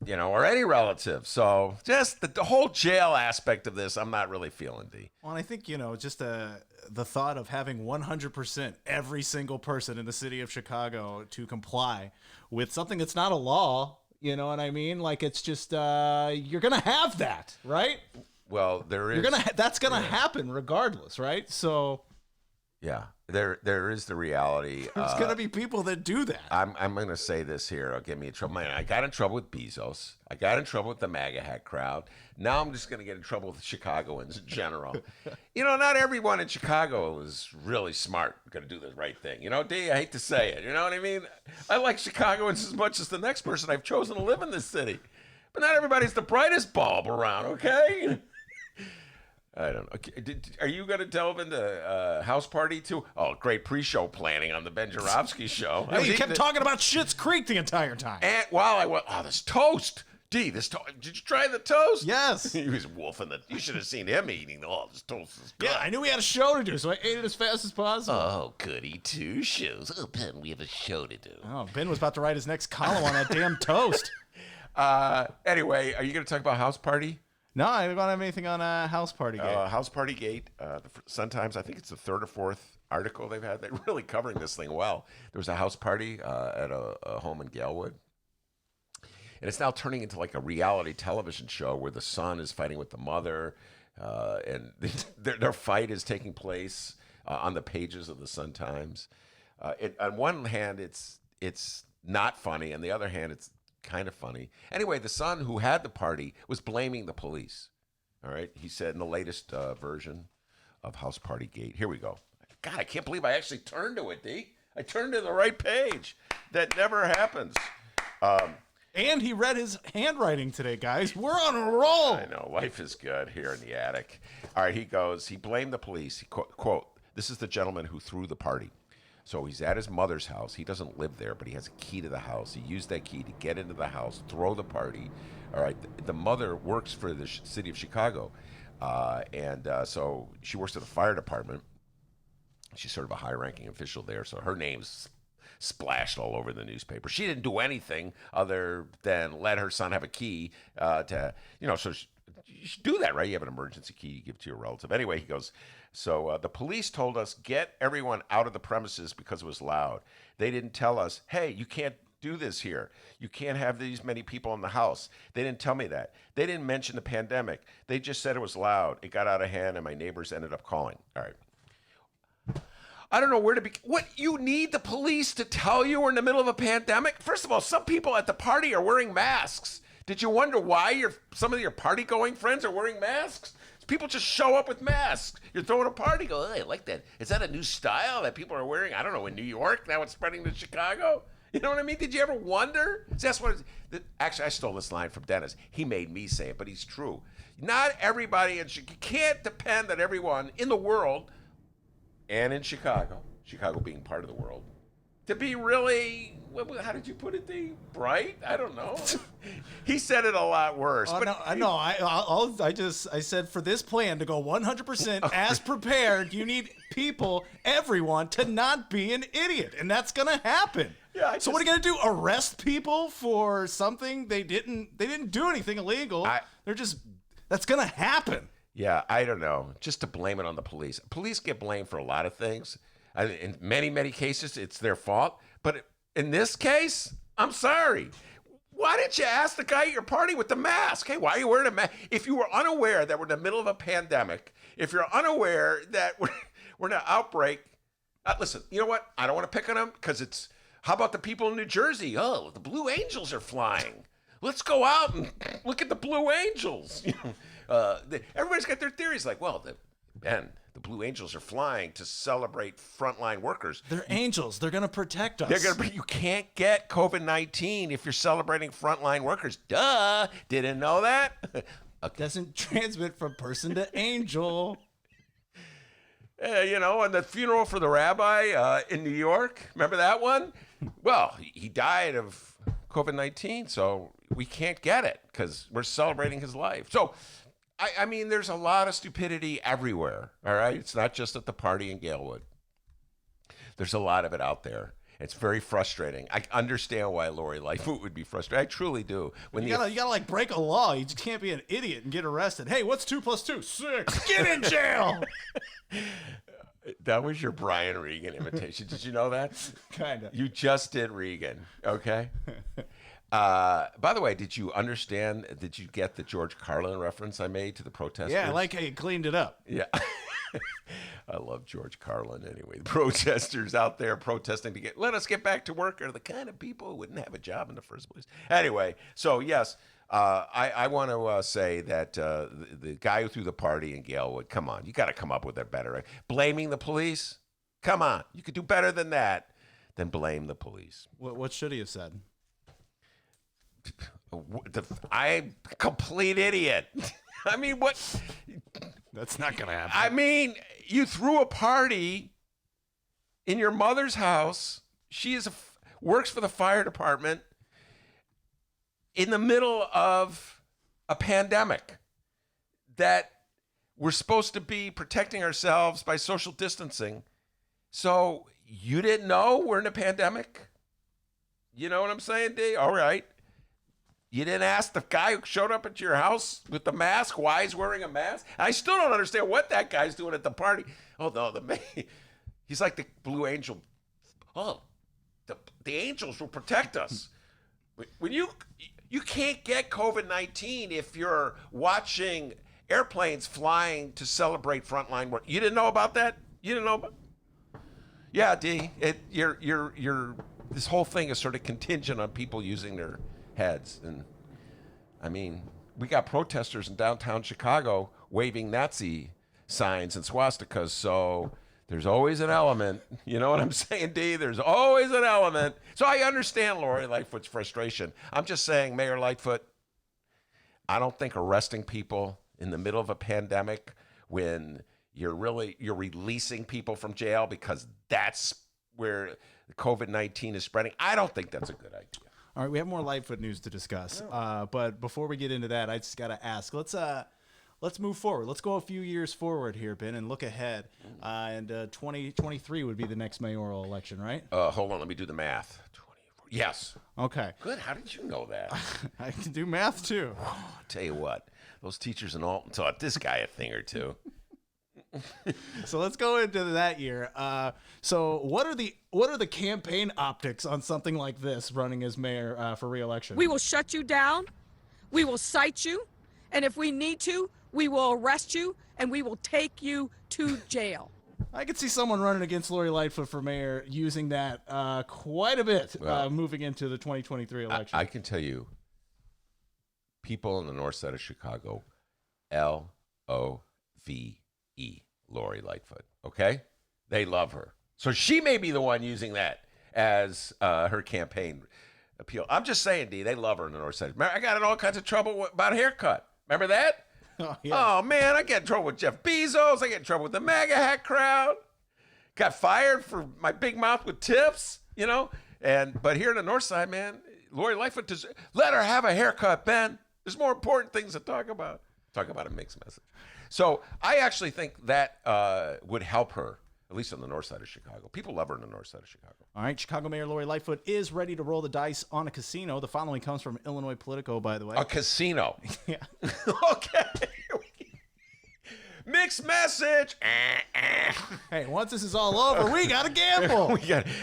or any relative. So just the whole jail aspect of this, I'm not really feeling, D. Well, I think, just the thought of having 100% every single person in the city of Chicago to comply with something that's not a law, you know what I mean? Like, it's just, you're going to have that, right? Well, there is. That's going to happen regardless, right? So. Yeah, there is the reality. There's going to be people that do that. I'm going to say this here. It'll get me in trouble. Man, I got in trouble with Bezos. I got in trouble with the MAGA hat crowd. Now I'm just going to get in trouble with Chicagoans in general. Not everyone in Chicago is really smart, going to do the right thing. D, I hate to say it. You know what I mean? I like Chicagoans as much as the next person I've chosen to live in this city. But not everybody's the brightest bulb around, okay? I don't know. Are you going to delve into House Party too? Oh, great pre-show planning on the Ben Joravsky show. Hey, you kept talking about Schitt's Creek the entire time. And while I went, this toast. D, this toast. Did you try the toast? Yes. He was wolfing it. You should have seen him eating this toast. Is good. Yeah, I knew we had a show to do, so I ate it as fast as possible. Oh, goody, 2 shows. Oh, Ben, we have a show to do. Oh, Ben was about to write his next column on that damn toast. Anyway, are you going to talk about House Party? No, I don't have anything on House Party Gate. House Party Gate. The Sun-Times, I think it's the 3rd or 4th article they've had. They're really covering this thing well. There was a house party at a home in Galewood. And it's now turning into like a reality television show where the son is fighting with the mother. And their fight is taking place on the pages of the Sun-Times. On one hand, it's not funny. On the other hand, it's kind of funny. Anyway, the son who had the party was blaming the police. All right. He said in the latest version of House Party Gate. Here we go. God, I can't believe I actually turned to it, D. I turned to the right page. That never happens. And he read his handwriting today, guys. We're on a roll. I know. Life is good here in the attic. All right. He goes, he blamed the police. He quote, this is the gentleman who threw the party. So he's at his mother's house. He doesn't live there, but he has a key to the house. He used that key to get into the house, throw the party. All right. The mother works for the city of Chicago. So she works at the fire department. She's sort of a high-ranking official there. So her name's splashed all over the newspaper. She didn't do anything other than let her son have a key so you should do that, right? You have an emergency key, you give it to your relative. Anyway, he goes, so the police told us, get everyone out of the premises because it was loud. They didn't tell us, hey, you can't do this here. You can't have these many people in the house. They didn't tell me that. They didn't mention the pandemic. They just said it was loud. It got out of hand, and my neighbors ended up calling. All right. I don't know where to be. What, you need the police to tell you we're in the middle of a pandemic? First of all, some people at the party are wearing masks. Did you wonder why some of your party-going friends are wearing masks? People just show up with masks. You're throwing a party, go, hey, I like that. Is that a new style that people are wearing? I don't know, in New York, now it's spreading to Chicago? You know what I mean? Did you ever wonder? See, that's what. Actually, I stole this line from Dennis. He made me say it, but he's true. Not everybody, you can't depend on everyone in the world and in Chicago being part of the world, to be really, how did you put it, D? Bright? I don't know. He said it a lot worse. Oh, but no, I said for this plan to go 100% as prepared, you need people, everyone, to not be an idiot, and that's gonna happen. Yeah. So what are you gonna do? Arrest people for something they didn't do anything illegal? That's gonna happen. Yeah, I don't know. Just to blame it on the police. Police get blamed for a lot of things. In many, many cases, it's their fault. But in this case, I'm sorry. Why didn't you ask the guy at your party with the mask? Hey, why are you wearing a mask? If you were unaware that we're in the middle of a pandemic, if you're unaware that we're in an outbreak, listen, you know what? I don't want to pick on them because how about the people in New Jersey? Oh, the Blue Angels are flying. Let's go out and look at the Blue Angels. Everybody's got their theories like, well, the Blue Angels are flying to celebrate frontline workers. They're angels. They're going to protect us. You can't get COVID-19 if you're celebrating frontline workers. Duh. Didn't know that? Okay. Doesn't transmit from person to angel. And the funeral for the rabbi in New York, remember that one? Well, he died of COVID-19, so we can't get it because we're celebrating his life. So, I mean, there's a lot of stupidity everywhere, all right? It's not just at the party in Galewood. There's a lot of it out there. It's very frustrating. I understand why Lori Lightfoot would be frustrated. I truly do. When You gotta like break a law. You just can't be an idiot and get arrested. Hey, what's 2 + 2? 6. Get in jail. That was your Brian Regan imitation. Did you know that? Kinda. You just did Regan. Okay. By the way, did you get the George Carlin reference I made to the protesters? Yeah, I like how you cleaned it up. Yeah. I love George Carlin anyway. The protesters out there protesting to let us get back to work are the kind of people who wouldn't have a job in the first place. Anyway, so yes, I want to say that the guy who threw the party in Galewood, come on, you got to come up with a better, right? Blaming the police? Come on, you could do better than that than blame the police. What should he have said? I'm a complete idiot. I mean, what? That's not gonna happen. I mean, you threw a party in your mother's house. She works for the fire department in the middle of a pandemic that we're supposed to be protecting ourselves by social distancing. So you didn't know we're in a pandemic? You know what I'm saying, D? All right. You didn't ask the guy who showed up at your house with the mask why he's wearing a mask? I still don't understand what that guy's doing at the party. Oh, no, he's like the Blue Angel. Oh, the angels will protect us. When you can't get COVID-19 if you're watching airplanes flying to celebrate frontline work. You didn't know about that? You didn't know about? Yeah, D. This whole thing is sort of contingent on people using their heads. And I mean, we got protesters in downtown Chicago waving Nazi signs and swastikas, so there's always an element. You know what I'm saying, D? There's always an element. So I understand Lori Lightfoot's frustration. I'm just saying, Mayor Lightfoot, I don't think arresting people in the middle of a pandemic when you're releasing people from jail because that's where the COVID-19 is spreading, I don't think that's a good idea. All right, we have more Lightfoot news to discuss. But before we get into that, I just got to ask. Let's move forward. Let's go a few years forward here, Ben, and look ahead. And 2023 would be the next mayoral election, right? Hold on, let me do the math. 24. Yes. Okay. Good. How did you know that? I can do math too. I'll tell you what, those teachers in Alton taught this guy a thing or two. So let's go into that year. So what are the campaign optics on something like this running as mayor for re-election? We will shut you down. We will cite you. And if we need to, we will arrest you and we will take you to jail. I could see someone running against Lori Lightfoot for mayor using that quite a bit moving into the 2023 election. I can tell you, people on the north side of Chicago, LOVE, Lori Lightfoot, okay? They love her. So she may be the one using that as her campaign appeal. I'm just saying, D, they love her in the north side. I got in all kinds of trouble about a haircut. Remember that? Oh, yeah. Oh, man, I get in trouble with Jeff Bezos. I get in trouble with the MAGA hat crowd. Got fired for my big mouth with tips, you know? But here in the north side, man, Lori Lightfoot, let her have a haircut, Ben. There's more important things to talk about. Talk about a mixed message. So I actually think that would help her, at least on the north side of Chicago. People love her on the north side of Chicago. All right, Chicago Mayor Lori Lightfoot is ready to roll the dice on a casino. The following comes from Illinois Politico, by the way. A casino. Yeah. Okay. Mixed message. Hey, once this is all over, we got to gamble.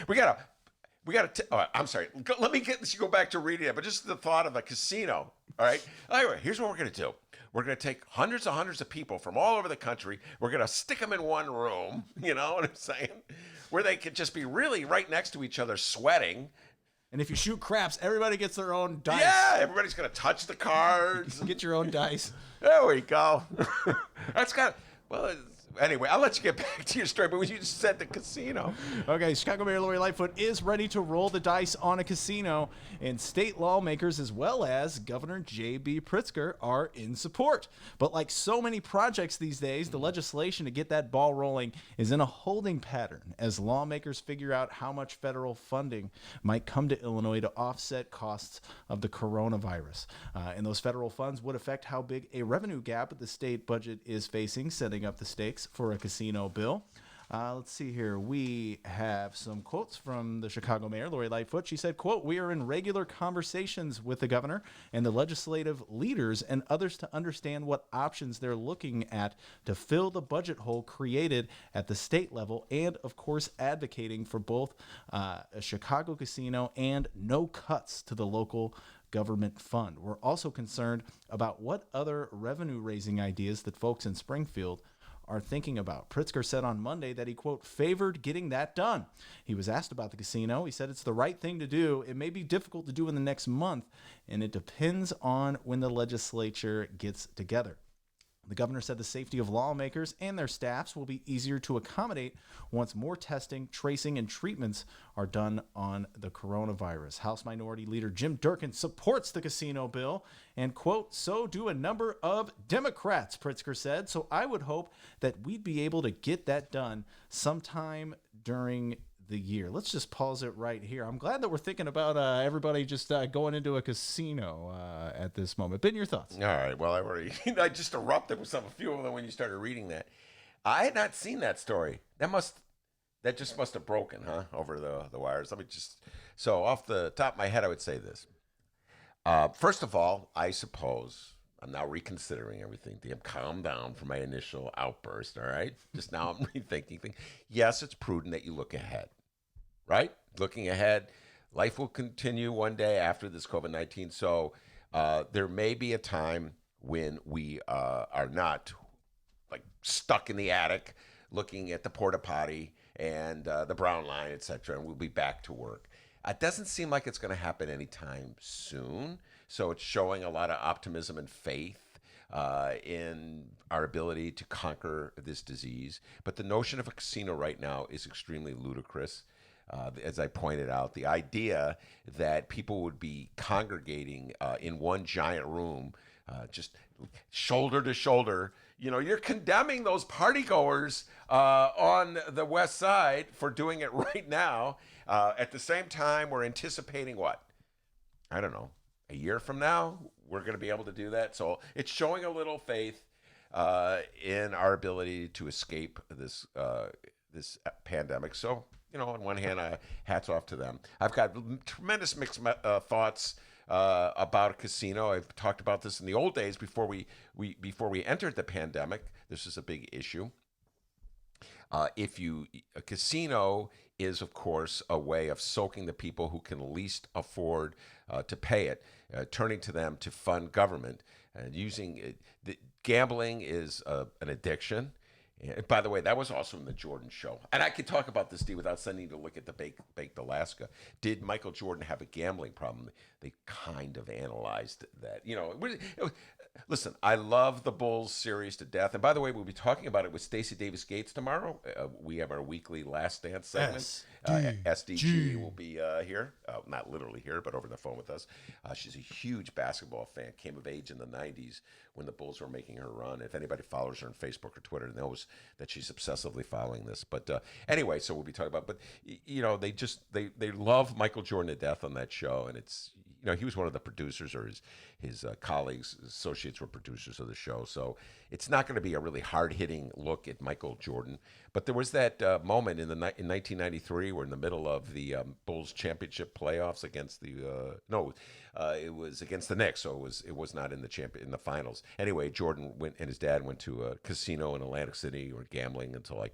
we got to. Oh, I'm sorry. Let me go back to reading it, but just the thought of a casino. All right. Anyway, here's what we're going to do. We're going to take hundreds of people from all over the country. We're going to stick them in one room. You know what I'm saying? Where they could just be really right next to each other, sweating. And if you shoot craps, everybody gets their own dice. Yeah, everybody's going to touch the cards. Get your own dice. There we go. That's kind of, well, anyway, I'll let you get back to your story, but when you just said the casino. Okay, Chicago Mayor Lori Lightfoot is ready to roll the dice on a casino, and state lawmakers as well as Governor J.B. Pritzker are in support. But like so many projects these days, the legislation to get that ball rolling is in a holding pattern as lawmakers figure out how much federal funding might come to Illinois to offset costs of the coronavirus. And those federal funds would affect how big a revenue gap the state budget is facing, setting up the stakes for a casino bill. Let's see here. We have some quotes from the Chicago mayor, Lori Lightfoot. She said, quote, "We are in regular conversations with the governor and the legislative leaders and others to understand what options they're looking at to fill the budget hole created at the state level, and, of course, advocating for both a Chicago casino and no cuts to the local government fund. We're also concerned about what other revenue-raising ideas that folks in Springfield are thinking about." Pritzker said on Monday that he, quote, "favored getting that done." He was asked about the casino. He said it's the right thing to do. It may be difficult to do in the next month, and it depends on when the legislature gets together. The governor said the safety of lawmakers and their staffs will be easier to accommodate once more testing, tracing, and treatments are done on the coronavirus. House Minority Leader Jim Durkin supports the casino bill and, quote, "so do a number of Democrats," Pritzker said. "So I would hope that we'd be able to get that done sometime during the year." Let's just pause it right here. I'm glad that we're thinking about everybody just going into a casino at this moment. Ben, your thoughts? All right. Well, I just erupted with a few of them when you started reading that. I had not seen that story. That just must have broken, huh, over the wires. So off the top of my head, I would say this. First of all, I suppose I'm now reconsidering everything. Damn, calm down from my initial outburst, all right? Just now I'm rethinking things. Yes, it's prudent that you look ahead, right? Looking ahead, life will continue one day after this COVID-19. So there may be a time when we are not like stuck in the attic looking at the porta potty and the brown line, et cetera, and we'll be back to work. It doesn't seem like it's going to happen anytime soon. So it's showing a lot of optimism and faith in our ability to conquer this disease. But the notion of a casino right now is extremely ludicrous. As I pointed out, the idea that people would be congregating in one giant room, just shoulder to shoulder, you're condemning those partygoers on the West Side for doing it right now. At the same time, we're anticipating what? I don't know. A year from now, we're going to be able to do that. So it's showing a little faith in our ability to escape this pandemic. So, on one hand, hats off to them. I've got tremendous mixed thoughts about a casino. I've talked about this in the old days before we entered the pandemic. This is a big issue. A casino is, of course, a way of soaking the people who can least afford to pay it, turning to them to fund government, and gambling is an addiction. And by the way, that was also in the Jordan show. And I could talk about this, D, without sending you to look at the Baked Alaska. Did Michael Jordan have a gambling problem? They kind of analyzed that. Listen, I love the Bulls series to death. And by the way, we'll be talking about it with Stacey Davis Gates tomorrow. We have our weekly Last Dance segment. SDG will be here. Not literally here, but over the phone with us. She's a huge basketball fan. Came of age in the 90s when the Bulls were making her run. If anybody follows her on Facebook or Twitter knows that she's obsessively following this. But anyway, so we'll be talking about. But they love Michael Jordan to death on that show, and it's he was one of the producers, or his colleagues, associates were producers of the show. So it's not going to be a really hard-hitting look at Michael Jordan. But there was that moment in 1993, we're in the middle of the Bulls championship playoffs against it was against the Knicks, so it was not in the finals. Anyway, Jordan and his dad went to a casino in Atlantic City, or gambling until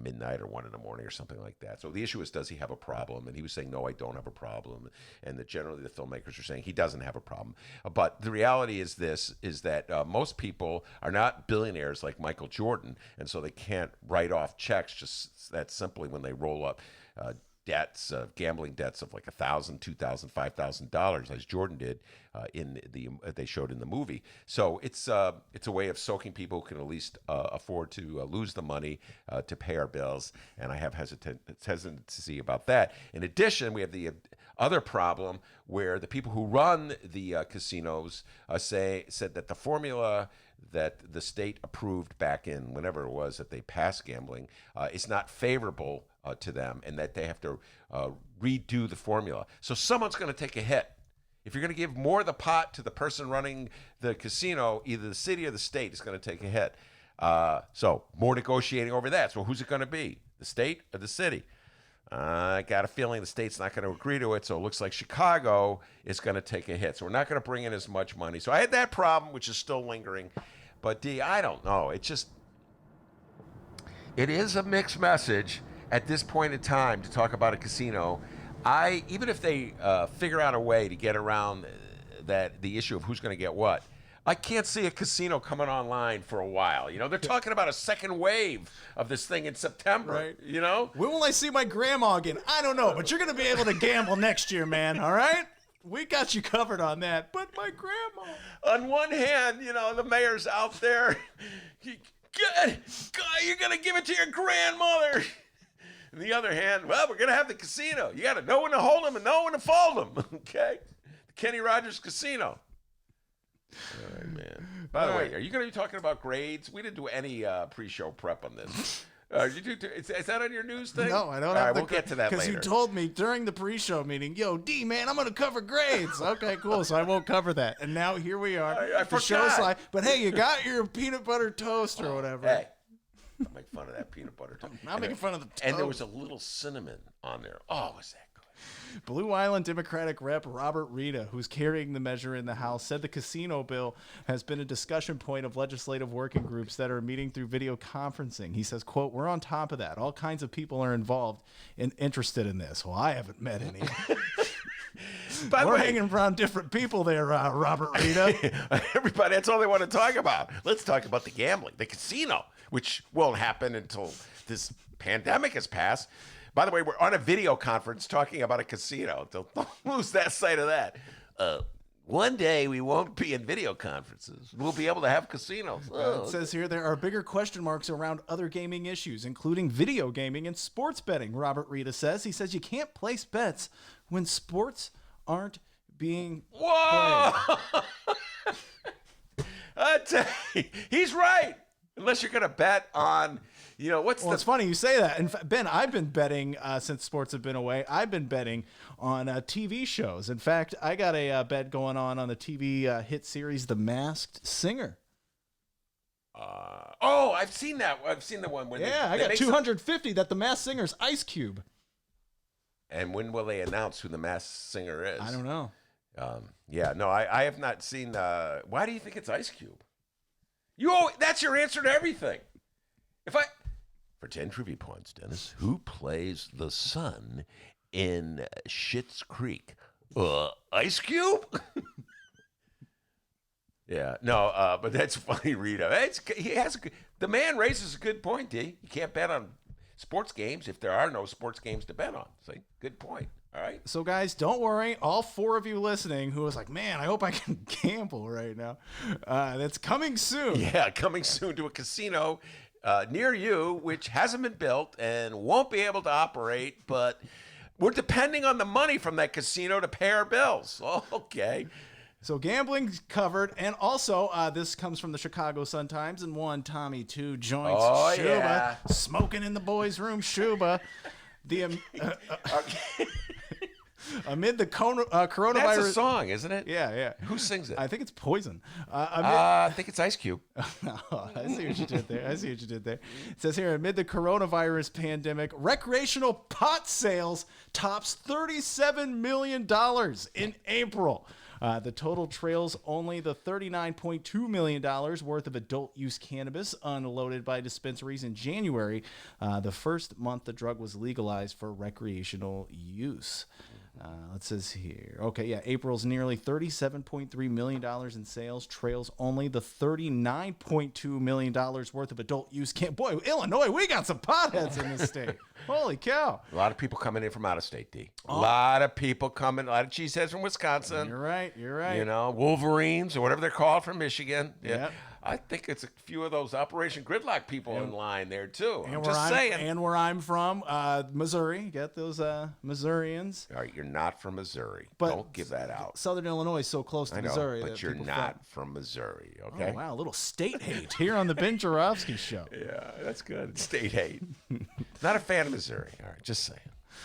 midnight or 1 a.m. or something like that. So the issue is, does he have a problem? And he was saying, no, I don't have a problem. And generally the filmmakers are saying he doesn't have a problem. But the reality is that most people are not billionaires like Michael Jordan, and so they can't write off checks just that simply when they roll up debts, gambling debts of like $1,000, $2,000, $5,000, as Jordan did they showed in the movie. So it's a way of soaking people who can at least afford to lose the money to pay our bills, and I have hesitancy about that. In addition, we have the other problem where the people who run the casinos said that the formula that the state approved back in whenever it was that they passed gambling is not favorable to them, and that they have to redo the formula. So someone's going to take a hit. If you're going to give more of the pot to the person running the casino, either the city or the state is going to take a hit. So more negotiating over that. So who's it going to be? The state or the city? I got a feeling the state's not going to agree to it, so it looks like Chicago is going to take a hit. So we're not going to bring in as much money. So I had that problem, which is still lingering. But, D, I don't know. It is a mixed message at this point in time to talk about a casino. Even if they figure out a way to get around the issue of who's going to get what, I can't see a casino coming online for a while. You know, they're talking about a second wave of this thing in September. Right. You know? When will I see my grandma again? I don't know, but you're going to be able to gamble next year, man, all right? We got you covered on that. But my grandma. On one hand, you know, the mayor's out there. God, you're going to give it to your grandmother. On the other hand, well, we're going to have the casino. You got to know when to hold them and know when to fold them. Okay? The Kenny Rogers Casino. All right, man. By the way, are you going to be talking about grades? We didn't do any pre-show prep on this. Is that on your news thing? No, I don't All have right, the we'll get to that Because later. you told me during the pre-show meeting, yo, D, man, I'm going to cover grades. Okay, cool. So I won't cover that. And now here we are. I The show's forgot. like, but hey, you got your peanut butter toast or whatever. Hey, don't make fun of that peanut butter toast. I'm not making fun of the toast. And there was a little cinnamon on there. Oh, was that good? Blue Island Democratic Rep Robert Rita, who's carrying the measure in the House, said the casino bill has been a discussion point of legislative working groups that are meeting through video conferencing. He says, quote, we're on top of that. All kinds of people are involved and interested in this. Well, I haven't met any. By the We're way, hanging around different people there, Robert Rita. everybody, that's all they want to talk about. Let's talk about the gambling, the casino, which won't happen until this pandemic has passed. By the way, we're on a video conference talking about a casino. Don't lose that sight of that. One day we won't be in video conferences. We'll be able to have casinos. It says here there are bigger question marks around other gaming issues, including video gaming and sports betting, Robert Rita says. He says you can't place bets when sports aren't being Whoa! played. I tell you, he's right. Unless you're going to bet on, Well, it's funny you say that. In fact, Ben, I've been betting since sports have been away. I've been betting on TV shows. In fact, I got a bet going on the TV hit series The Masked Singer. I've seen that. I've seen the one where I got 250 that The Masked Singer's Ice Cube. And when will they announce who the Masked Singer is? I don't know. I have not seen. Why do you think it's Ice Cube? That's your answer to everything. For 10 trivia points, Dennis, who plays the son in Schitt's Creek? Ice Cube? But that's funny, Rita. The man raises a good point, D. You can't bet on sports games if there are no sports games to bet on. See, good point. All right. So, guys, don't worry. All 4 of you listening who was like, man, I hope I can gamble right now. That's coming soon. Yeah, coming soon to a casino near you, which hasn't been built and won't be able to operate, but we're depending on the money from that casino to pay our bills. Okay. So gambling's covered, and also this comes from the Chicago Sun-Times, and one Tommy 2 joints Shuba, yeah. smoking in the boys' room. Shuba, amid the coronavirus. That's a song, isn't it? Yeah. Who sings it? I think it's Poison. I think it's Ice Cube. I see what you did there. It says here, amid the coronavirus pandemic, recreational pot sales tops $37 million in April. The total trails only the $39.2 million worth of adult use cannabis unloaded by dispensaries in January, the first month the drug was legalized for recreational use. It says here, April's nearly $37.3 million in sales trails only the $39.2 million worth of adult use cannabis. Boy, Illinois, we got some potheads in this state. Holy cow. A lot of people coming in from out of state, D. A lot of people coming, a lot of cheeseheads from Wisconsin. You're right. Wolverines or whatever they're called from Michigan. Yeah. Yep. I think it's a few of those Operation Gridlock people in line there, too. And I'm just saying. And where I'm from, Missouri. Get those Missourians. All right, you're not from Missouri. But don't give that out. Southern Illinois is so close to I know, Missouri. but that you're people not from Missouri, okay? Oh, wow. A little state hate here on the Ben Joravsky Show. Yeah, that's good. State hate. Not a fan of Missouri. All right, just saying.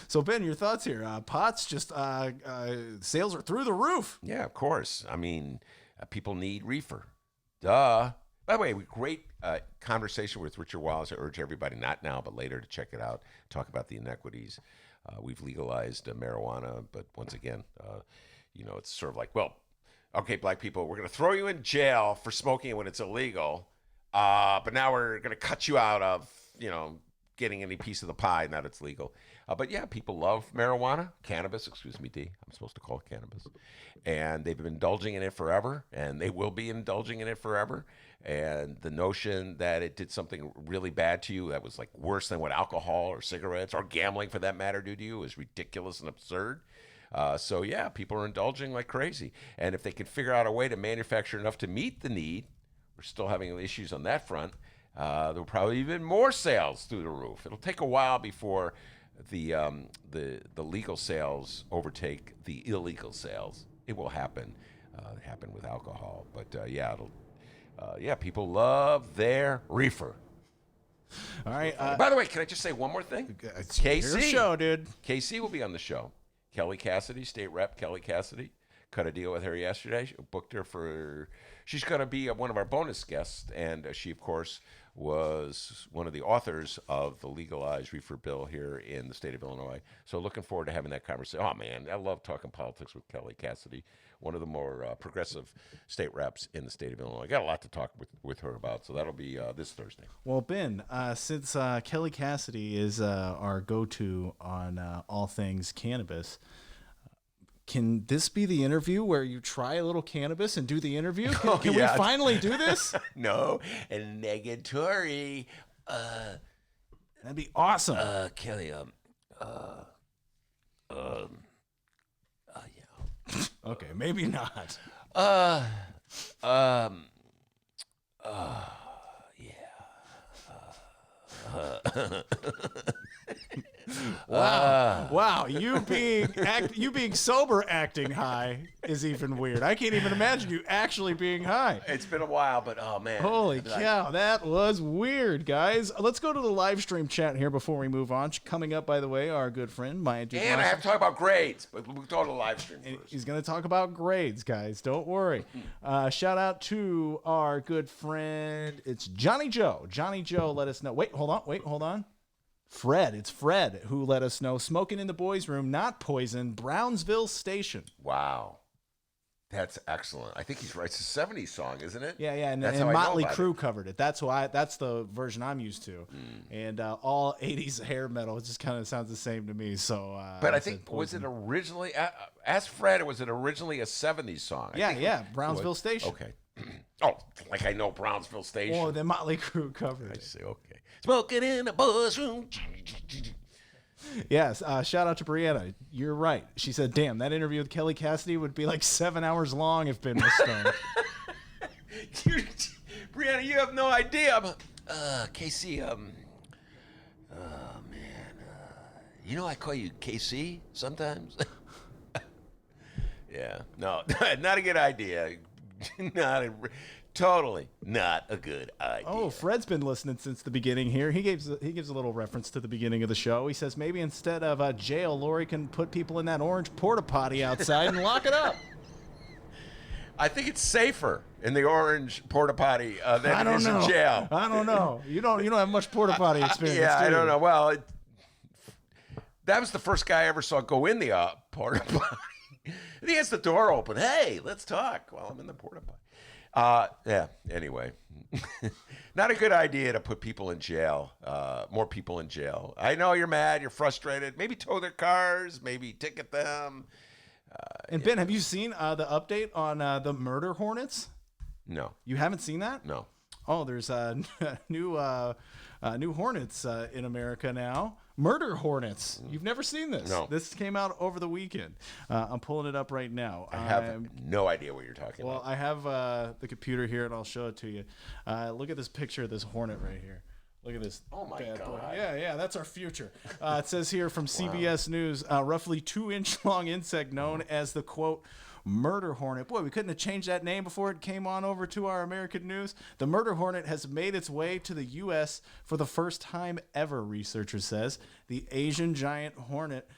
So, Ben, your thoughts here. Pots just, sales are through the roof. Yeah, of course. I mean, people need reefer. Duh. By the way, great conversation with Richard Wallace. I urge everybody, not now, but later, to check it out. Talk about the inequities. We've legalized marijuana, but once again, it's sort of like, well, okay, black people, we're going to throw you in jail for smoking when it's illegal, but now we're going to cut you out of, getting any piece of the pie now that it's legal. But yeah, people love marijuana, cannabis, excuse me, D. I'm supposed to call it cannabis. And they've been indulging in it forever, and they will be indulging in it forever. And the notion that it did something really bad to you that was like worse than what alcohol or cigarettes or gambling for that matter do to you is ridiculous and absurd. So yeah, people are indulging like crazy. And if they can figure out a way to manufacture enough to meet the need, we're still having issues on that front, there'll probably be even more sales through the roof. It'll take a while before the legal sales overtake the illegal sales. It will happen. Happen with alcohol, but people love their reefer. All right. By the way, can I just say one more thing? It's your show, dude. KC will be on the show. Kelly Cassidy, state rep Kelly Cassidy. Cut a deal with her yesterday. Booked her for. She's going to be one of our bonus guests, and she, of course, was one of the authors of the legalized reefer bill here in the state of Illinois. So looking forward to having that conversation. Oh, man, I love talking politics with Kelly Cassidy, one of the more progressive state reps in the state of Illinois. I got a lot to talk with her about, so that'll be this Thursday. Well, Ben, since Kelly Cassidy is our go-to on all things cannabis, can this be the interview where you try a little cannabis and do the interview? Can we finally do this? No, and negatory. That'd be awesome. Kelly, Okay, maybe not. Wow, you being sober acting high is even weird. I can't even imagine you actually being high. It's been a while, but oh man. Holy cow, that was weird, guys. Let's go to the live stream chat here before we move on. Coming up, by the way, our good friend Maya Dukmasova. And I have to talk about grades, but we'll go to the live stream first. He's going to talk about grades, guys. Don't worry. Shout out to our good friend. It's Johnny Joe. Johnny Joe let us know. Wait, hold on. Fred. It's Fred who let us know. Smoking in the boys' room, not poison. Brownsville Station. Wow. That's excellent. I think he's right. It's a 70s song, isn't it? Yeah, and Motley Crue covered it. That's the version I'm used to. And all 80s hair metal, it just kind of sounds the same to me. So, but I think, was it originally, ask Fred, was it originally a 70s song? Yeah, Brownsville Station. Okay. Oh, like I know Brownsville Station. Oh, then Motley Crue covered it. I see, okay. Smoking in a boys' room. Yes, shout out to Brianna. You're right. She said, damn, that interview with Kelly Cassidy would be like 7 hours long if Ben was stoned. Brianna, you have no idea. KC, oh, man. I call you KC sometimes? Yeah, no, not a good idea. Totally not a good idea. Oh, Fred's been listening since the beginning here. He gives a little reference to the beginning of the show. He says maybe instead of jail, Lori can put people in that orange porta potty outside and lock it up. I think it's safer in the orange porta potty than it is in jail. I don't know. You don't have much porta potty experience. Yeah, do I don't you? know. Well, that was the first guy I ever saw go in the porta potty. And he has the door open. Hey, let's talk while I'm in the porta potty. Yeah, anyway. Not a good idea to put people in jail, more people in jail. I know you're mad, you're frustrated. Maybe tow their cars, maybe ticket them. And Ben, have you seen the update on the Murder Hornets? No. You haven't seen that? No. Oh, there's new Hornets in America now. Murder Hornets. You've never seen this? No. This came out over the weekend. I'm pulling it up right now. I have no idea what you're talking about. Well, I have the computer here, and I'll show it to you. Look at this picture of this Hornet right here. Look at this. Oh, my bad God. boy. Yeah, that's our future. It says here from CBS News, roughly 2-inch long insect known as the, quote, Murder Hornet. Boy, we couldn't have changed that name before it came on over to our American news. The Murder Hornet has made its way to the U.S. for the first time ever, researcher says. The Asian giant hornet,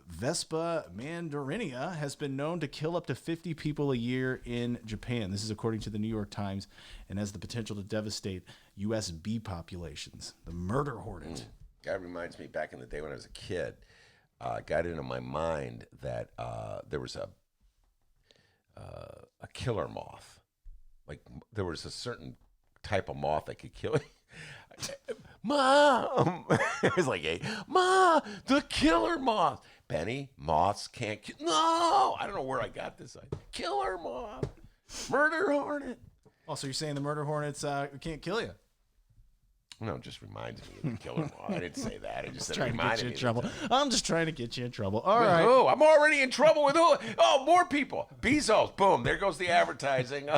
Vespa mandarinia, has been known to kill up to 50 people a year in Japan. This is according to the New York Times, and has the potential to devastate U.S. bee populations. The Murder Hornet. That reminds me, back in the day when I was a kid, got into my mind that there was a killer moth. Like, there was a certain type of moth that could kill you. Mom! It was like, Ma, the killer moth. Benny, moths can't kill. No! I don't know where I got this idea. Killer moth. Murder hornet. Oh, so you're saying the Murder Hornets can't kill you? No, it just reminds me of the killer moth. I didn't say that. I just said it Trying to get reminded you me in of trouble. I'm just trying to get you in trouble. All With right. who? I'm already in trouble with who? Oh, more people. Bezos. Boom. There goes the advertising.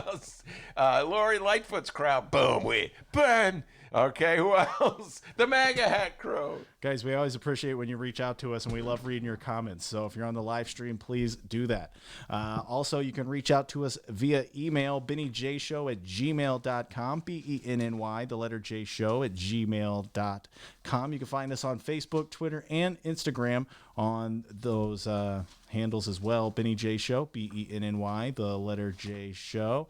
Lori Lightfoot's crowd. Boom. Ben. Okay. Who else? The MAGA hat crew. Guys, we always appreciate when you reach out to us, and we love reading your comments. So if you're on the live stream, please do that. Also, you can reach out to us via email, BennyJShow@gmail.com, BENNY, the letter J Show @gmail.com. You can find us on Facebook, Twitter, and Instagram on those handles as well. Benny J Show, BENNY, the letter J Show.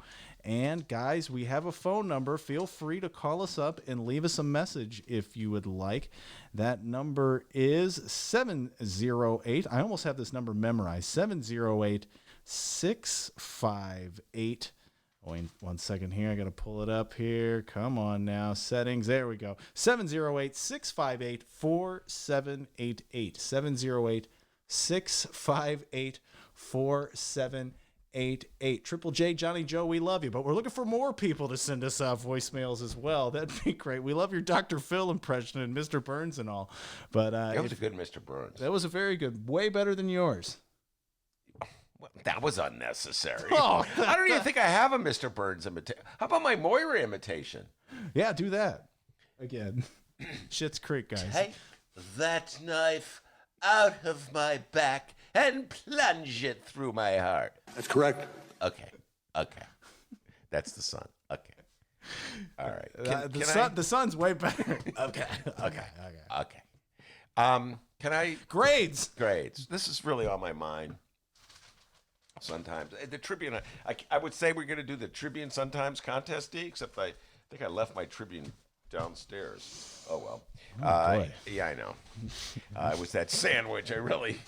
And guys, we have a phone number. Feel free to call us up and leave us a message if you would like. That number is 708. I almost have this number memorized. 708-658. Wait 1 second here. I got to pull it up here. Come on now. Settings. There we go. 708-658-4788. 708-658-4788. 88. Triple J, Johnny Joe, we love you, but we're looking for more people to send us voicemails as well. That'd be great. We love your Dr. Phil impression and Mr. Burns and all. But That was a good Mr. Burns. that was a very good, way better than yours. Well, that was unnecessary. Oh. I don't even think I have a Mr. Burns imitation. How about my Moira imitation? Yeah, do that again. Schitt's Creek, guys. Take that knife out of my back and plunge it through my heart. That's correct. Okay. That's the son. Okay. All right. The sun's way better. Okay. Can I Grades. grades? This is really on my mind. Sun-Times. The Tribune. I would say we're going to do the Tribune Sun-Times contest, D, except I think I left my Tribune downstairs. Oh, well. boy. Yeah, I know. It was that sandwich. I really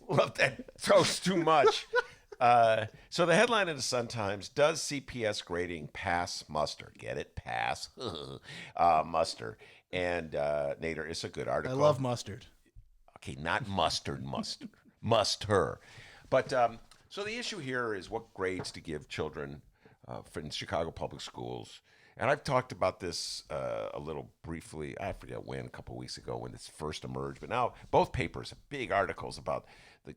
loved that toast too much. So the headline of the Sun-Times, does CPS grading pass muster? Get it? Pass. Muster. And Nader, it's a good I article. love mustard. Okay, not mustard. Muster. But so the issue here is what grades to give children in Chicago public schools. And I've talked about this a little briefly. I forget when, a couple of weeks ago when this first emerged. But now both papers have big articles about the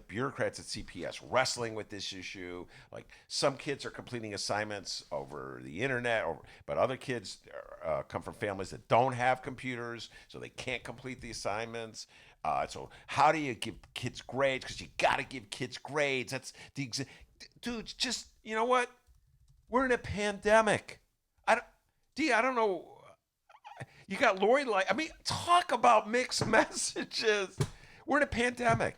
bureaucrats at CPS wrestling with this issue. Like, some kids are completing assignments over the internet, but other kids come from families that don't have computers, so they can't complete the assignments. So how do you give kids grades? Because you got to give kids grades. That's dude. Just, you know what? We're in a pandemic. I don't know. You got Lori talk about mixed messages. We're in a pandemic.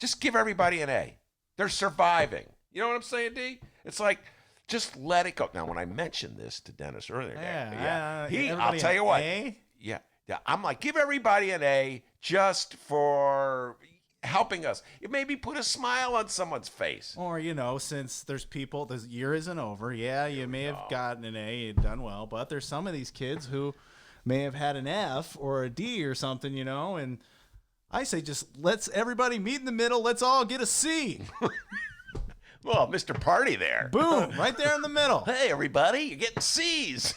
Just give everybody an A. They're surviving. You know what I'm saying, D? It's like, just let it go. Now, when I mentioned this to Dennis earlier, I'll tell you what. A? Yeah, I'm like, give everybody an A just for helping us. It maybe put a smile on someone's face. Or, since there's people, this year isn't over. Yeah, you may have gotten an A and done well, but there's some of these kids who may have had an F or a D or something, and I say just let's everybody meet in the middle. Let's all get a C. Well, Mr. Party there. Boom, right there in the middle. Hey, everybody, you're getting C's.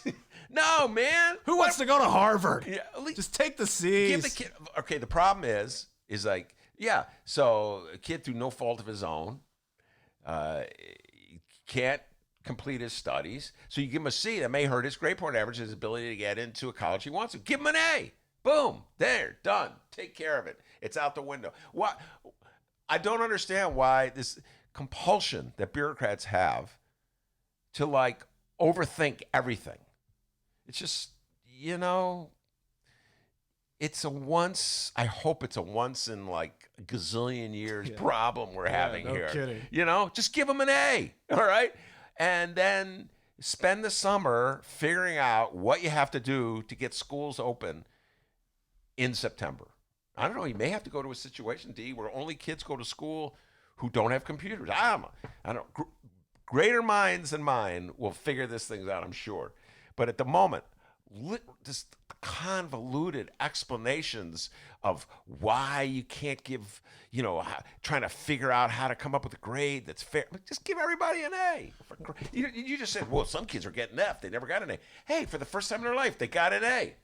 No, man. Who wants to go to Harvard? Yeah, at least just take the C's. give the kid. Okay, the problem is like, yeah, so a kid through no fault of his own can't complete his studies. So you give him a C. That may hurt his grade point average, his ability to get into a college he wants to. Give him an A. Boom. There. Done. Take care of it. It's out the window. I don't understand why this compulsion that bureaucrats have to like overthink everything. It's just, I hope it's a once in like a gazillion years problem we're having no here. kidding. Just give them an A, all right? And then spend the summer figuring out what you have to do to get schools open in September. I don't know, you may have to go to a situation, D, where only kids go to school who don't have computers. I don't know. Greater minds than mine will figure this thing out, I'm sure. But at the moment, just convoluted explanations of why you can't give, trying to figure out how to come up with a grade that's fair. Just give everybody an A. You just said, well, some kids are getting F. They never got an A. Hey, for the first time in their life, they got an A.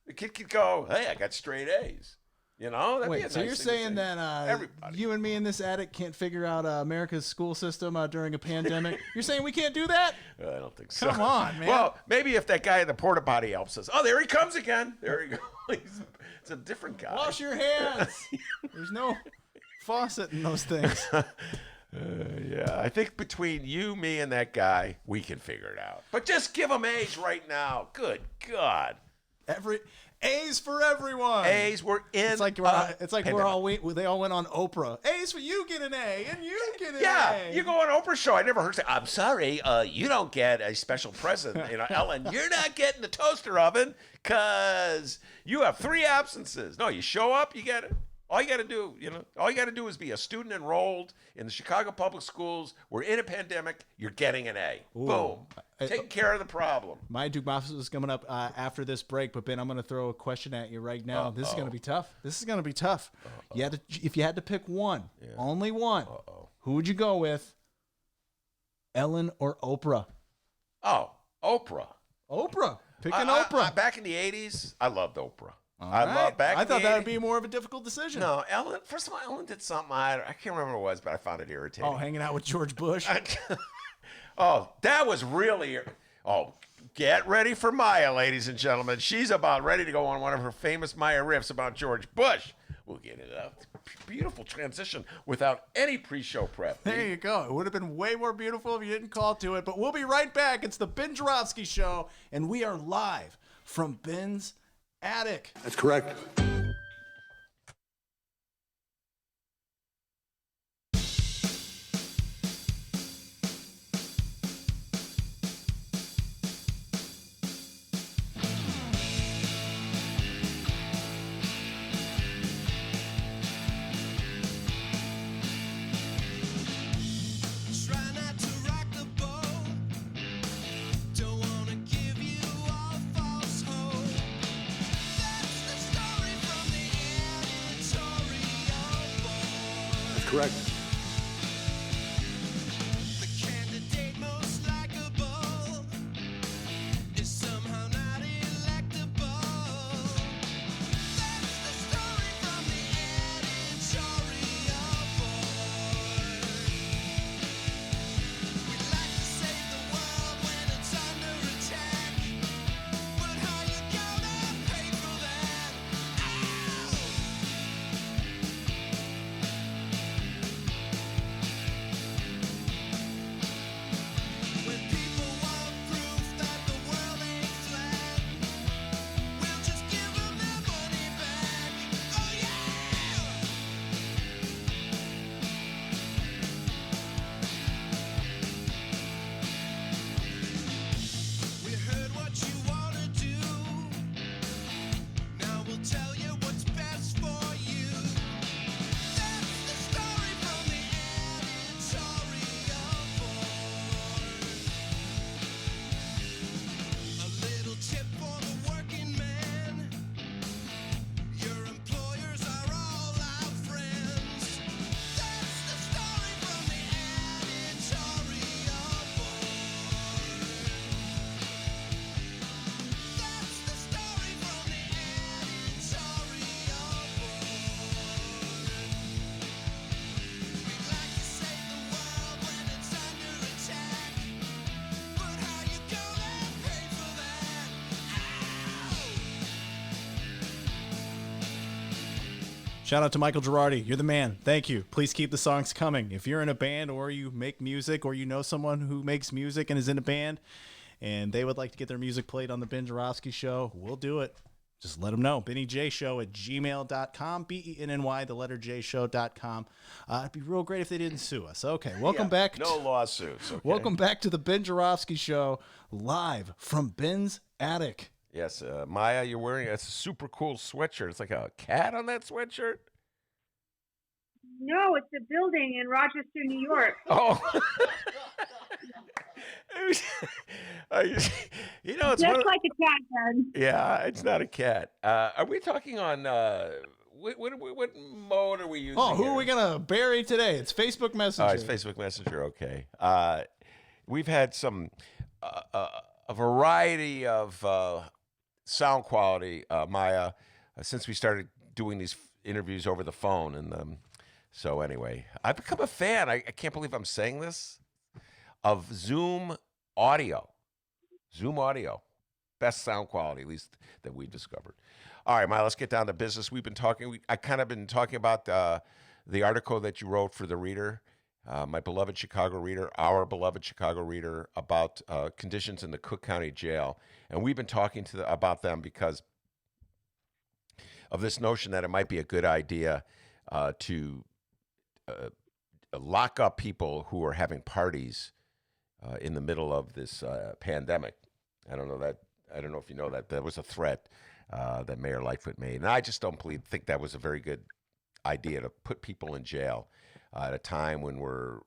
The kid could go, hey, I got straight A's. That'd be Wait, a so nice you're thing to saying say. that Everybody. you and me in this attic can't figure out America's school system during a pandemic? You're saying we can't do that? I don't think so. Come on, man. Well, maybe if that guy in the porta potty helps us. Oh, there he comes again. There he goes. It's a different guy. Wash your hands. There's no faucet in those things. Yeah, I think between you, me, and that guy, we can figure it out. But just give them A's right now. Good God. A's for everyone. A's, we're in. It's like pandemic. they all went on Oprah. A's for you, get an A, and you get an Yeah, A. you go on Oprah's show. I never heard say, I'm sorry, you don't get a special present. Ellen, you're not getting the toaster oven because you have 3 absences. No, you show up, you get it. All you got to do is be a student enrolled in the Chicago Public Schools. We're in a pandemic. You're getting an A. Boom. Take care of the problem. My Dukmasova is coming up after this break, but Ben, I'm going to throw a question at you right now. This is going to be tough. If you had to pick one, only one, who would you go with? Ellen or Oprah? Oh, Oprah. Oprah. Picking Oprah. Back in the 80s, I loved Oprah. I thought that would be. be more of a difficult decision. No, Ellen. First of all, Ellen did something I can't remember what it was, but I found it irritating. Oh, hanging out with George Bush. Oh, that was really. Oh, get ready for Maya, ladies and gentlemen. She's about ready to go on one of her famous Maya riffs about George Bush. We'll get it up. Beautiful transition without any pre-show prep. There you go. It would have been way more beautiful if you didn't call to it, but we'll be right back. It's the Ben Joravsky Show, and we are live from Ben's attic. That's correct. Try not to rock the boat. Don't wanna give you all false hope. That's the story from the editorial board. That's correct. The candidate most likable is somehow not electable. That's the story from the editorial board. We'd like to save the world when it's under attack, but how you gonna pay for that? Ow! Shout out to Michael Girardi. You're the man. Thank you. Please keep the songs coming. If you're in a band or you make music or you know someone who makes music and is in a band and they would like to get their music played on the Ben Joravsky Show, we'll do it. Just let them know. BennyJShow@gmail.com. BENNY, the letter J show.com. It'd be real great if they didn't sue us. Okay, welcome back. No lawsuits. Okay? Welcome back to the Ben Joravsky Show, live from Ben's attic. Yes, Maya, you're wearing a super cool sweatshirt. It's like a cat on that sweatshirt. No, it's a building in Rochester, New York. Oh. It's Just one of, like a cat, Ben. yeah, it's not a cat. Are we talking on what mode are we using? Oh, who are here? we going to bury today? It's Facebook Messenger. Oh, it's Facebook Messenger. Okay. We've had a variety of sound quality, Maya, since we started doing these interviews over the phone, and so anyway, I've become a fan. I can't believe I'm saying this, of Zoom audio. Zoom audio, best sound quality, at least that we've discovered. All right, Maya, let's get down to business. We've been talking. I kind of been talking about the article that you wrote for the Reader. My beloved Chicago Reader, our beloved Chicago Reader, about conditions in the Cook County Jail. And we've been talking about them because of this notion that it might be a good idea to lock up people who are having parties in the middle of this pandemic. I don't know if you know that. That was a threat that Mayor Lightfoot made. And I just don't think that was a very good idea to put people in jail at a time when we're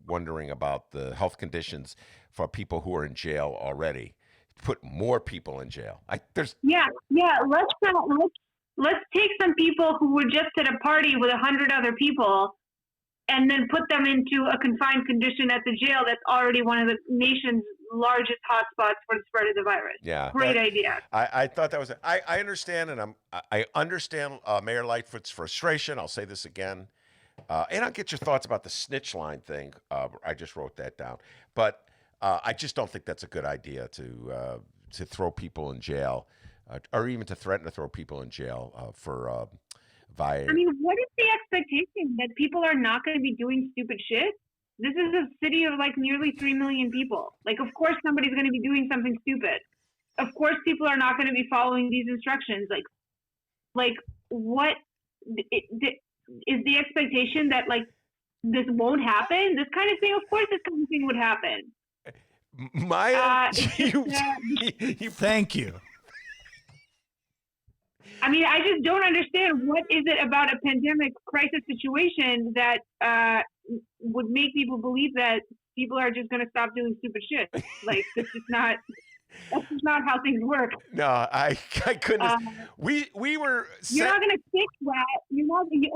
wondering about the health conditions for people who are in jail already. Put more people in jail. Yeah. Let's take some people who were just at a party with 100 other people, and then put them into a confined condition at the jail that's already one of the nation's largest hotspots for the spread of the virus. Yeah, great idea. I thought that was. I understand, and I understand Mayor Lightfoot's frustration. I'll say this again, and I'll get your thoughts about the snitch line thing. I just wrote that down, but I just don't think that's a good idea to throw people in jail, or even to threaten to throw people in jail for via. I mean, what is the expectation that people are not going to be doing stupid shit? This is a city of like nearly 3 million people. Like, of course, somebody's going to be doing something stupid. Of course, people are not going to be following these instructions. Like, what is the expectation that like this won't happen? This kind of thing, of course, this kind of thing would happen. Maya, You thank you. I mean, I just don't understand what is it about a pandemic crisis situation that would make people believe that people are just going to stop doing stupid shit. Like, that's just not how things work. No, I couldn't. We were. You're not going to fix that. Maybe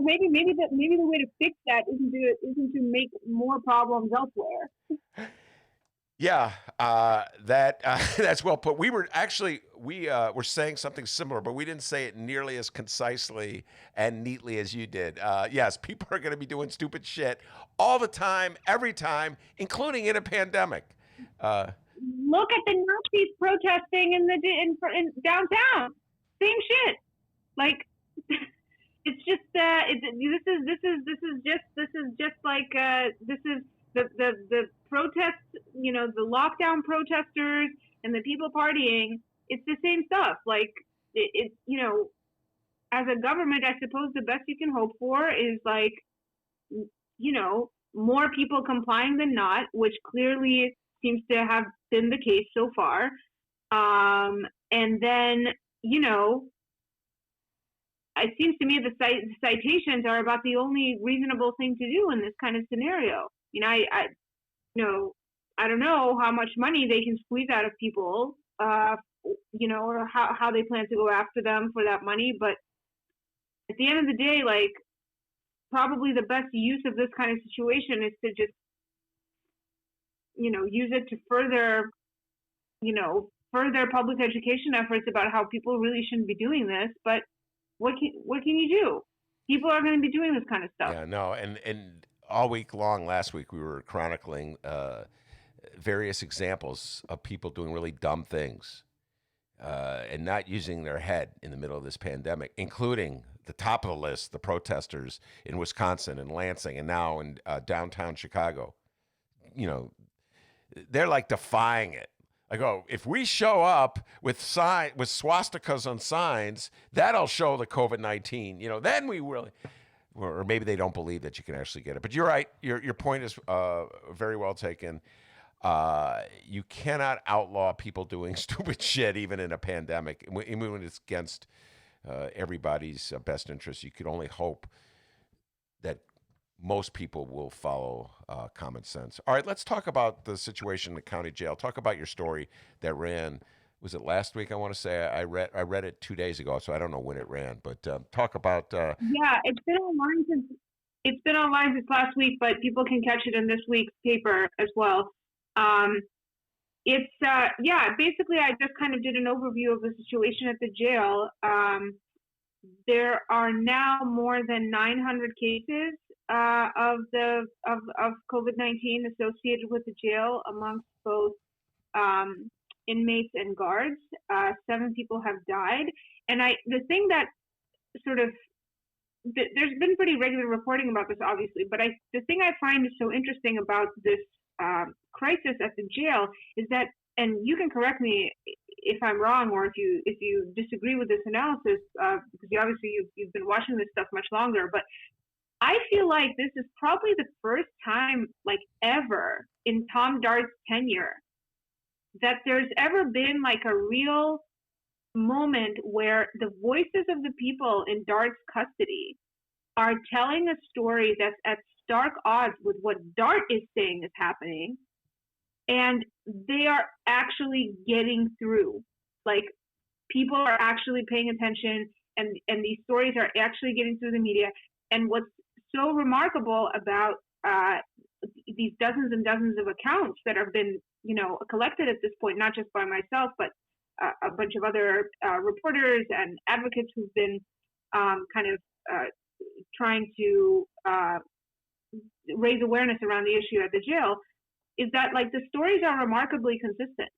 the way to fix that isn't to make more problems elsewhere. Yeah, that's well put. We were saying something similar, but we didn't say it nearly as concisely and neatly as you did. Yes, people are going to be doing stupid shit all the time, every time, including in a pandemic. Look at the Nazis protesting in downtown. Same shit. Like, it's just the protests, the lockdown protesters and the people partying. It's the same stuff. Like, as a government, I suppose the best you can hope for is like, more people complying than not, which clearly seems to have been the case so far. And then, it seems to me the citations are about the only reasonable thing to do in this kind of scenario. I don't know how much money they can squeeze out of people, or how they plan to go after them for that money. But at the end of the day, like, probably the best use of this kind of situation is to just, use it to further public education efforts about how people really shouldn't be doing this. But what can you do? People are going to be doing this kind of stuff. Yeah, no, and all week long last week we were chronicling various examples of people doing really dumb things. and not using their head in the middle of this pandemic, including the top of the list, the protesters in Wisconsin and Lansing and now in downtown Chicago. You know, they're like defying it. Like, oh, if we show up with swastikas on signs, that'll show the COVID-19. You know, then we really, or maybe they don't believe that you can actually get it. But you're right. Your point is very well taken. You cannot outlaw people doing stupid shit, even in a pandemic, even when it's against everybody's best interest. You could only hope that most people will follow common sense. All right, let's talk about the situation in the county jail. Talk about your story that ran. Was it last week? I want to say I read it 2 days ago, so I don't know when it ran. But talk about. Yeah, it's been online since last week, but people can catch it in this week's paper as well. Basically, I just kind of did an overview of the situation at the jail. There are now more than 900 cases of COVID-19 associated with the jail amongst both inmates and guards. 7 people have died, and the thing that sort of there's been pretty regular reporting about this, obviously, but the thing I find is so interesting about this crisis at the jail is that, and you can correct me if I'm wrong or if you disagree with this analysis, because you've been watching this stuff much longer, but I feel like this is probably the first time, like ever, in Tom Dart's tenure, that there's ever been like a real moment where the voices of the people in Dart's custody are telling a story that's at stark odds with what Dart is saying is happening, and they are actually getting through. Like, people are actually paying attention, and these stories are actually getting through the media. And what's so remarkable about these dozens and dozens of accounts that have been, collected at this point, not just by myself, but a bunch of other reporters and advocates who've been trying to raise awareness around the issue at the jail, is that like the stories are remarkably consistent.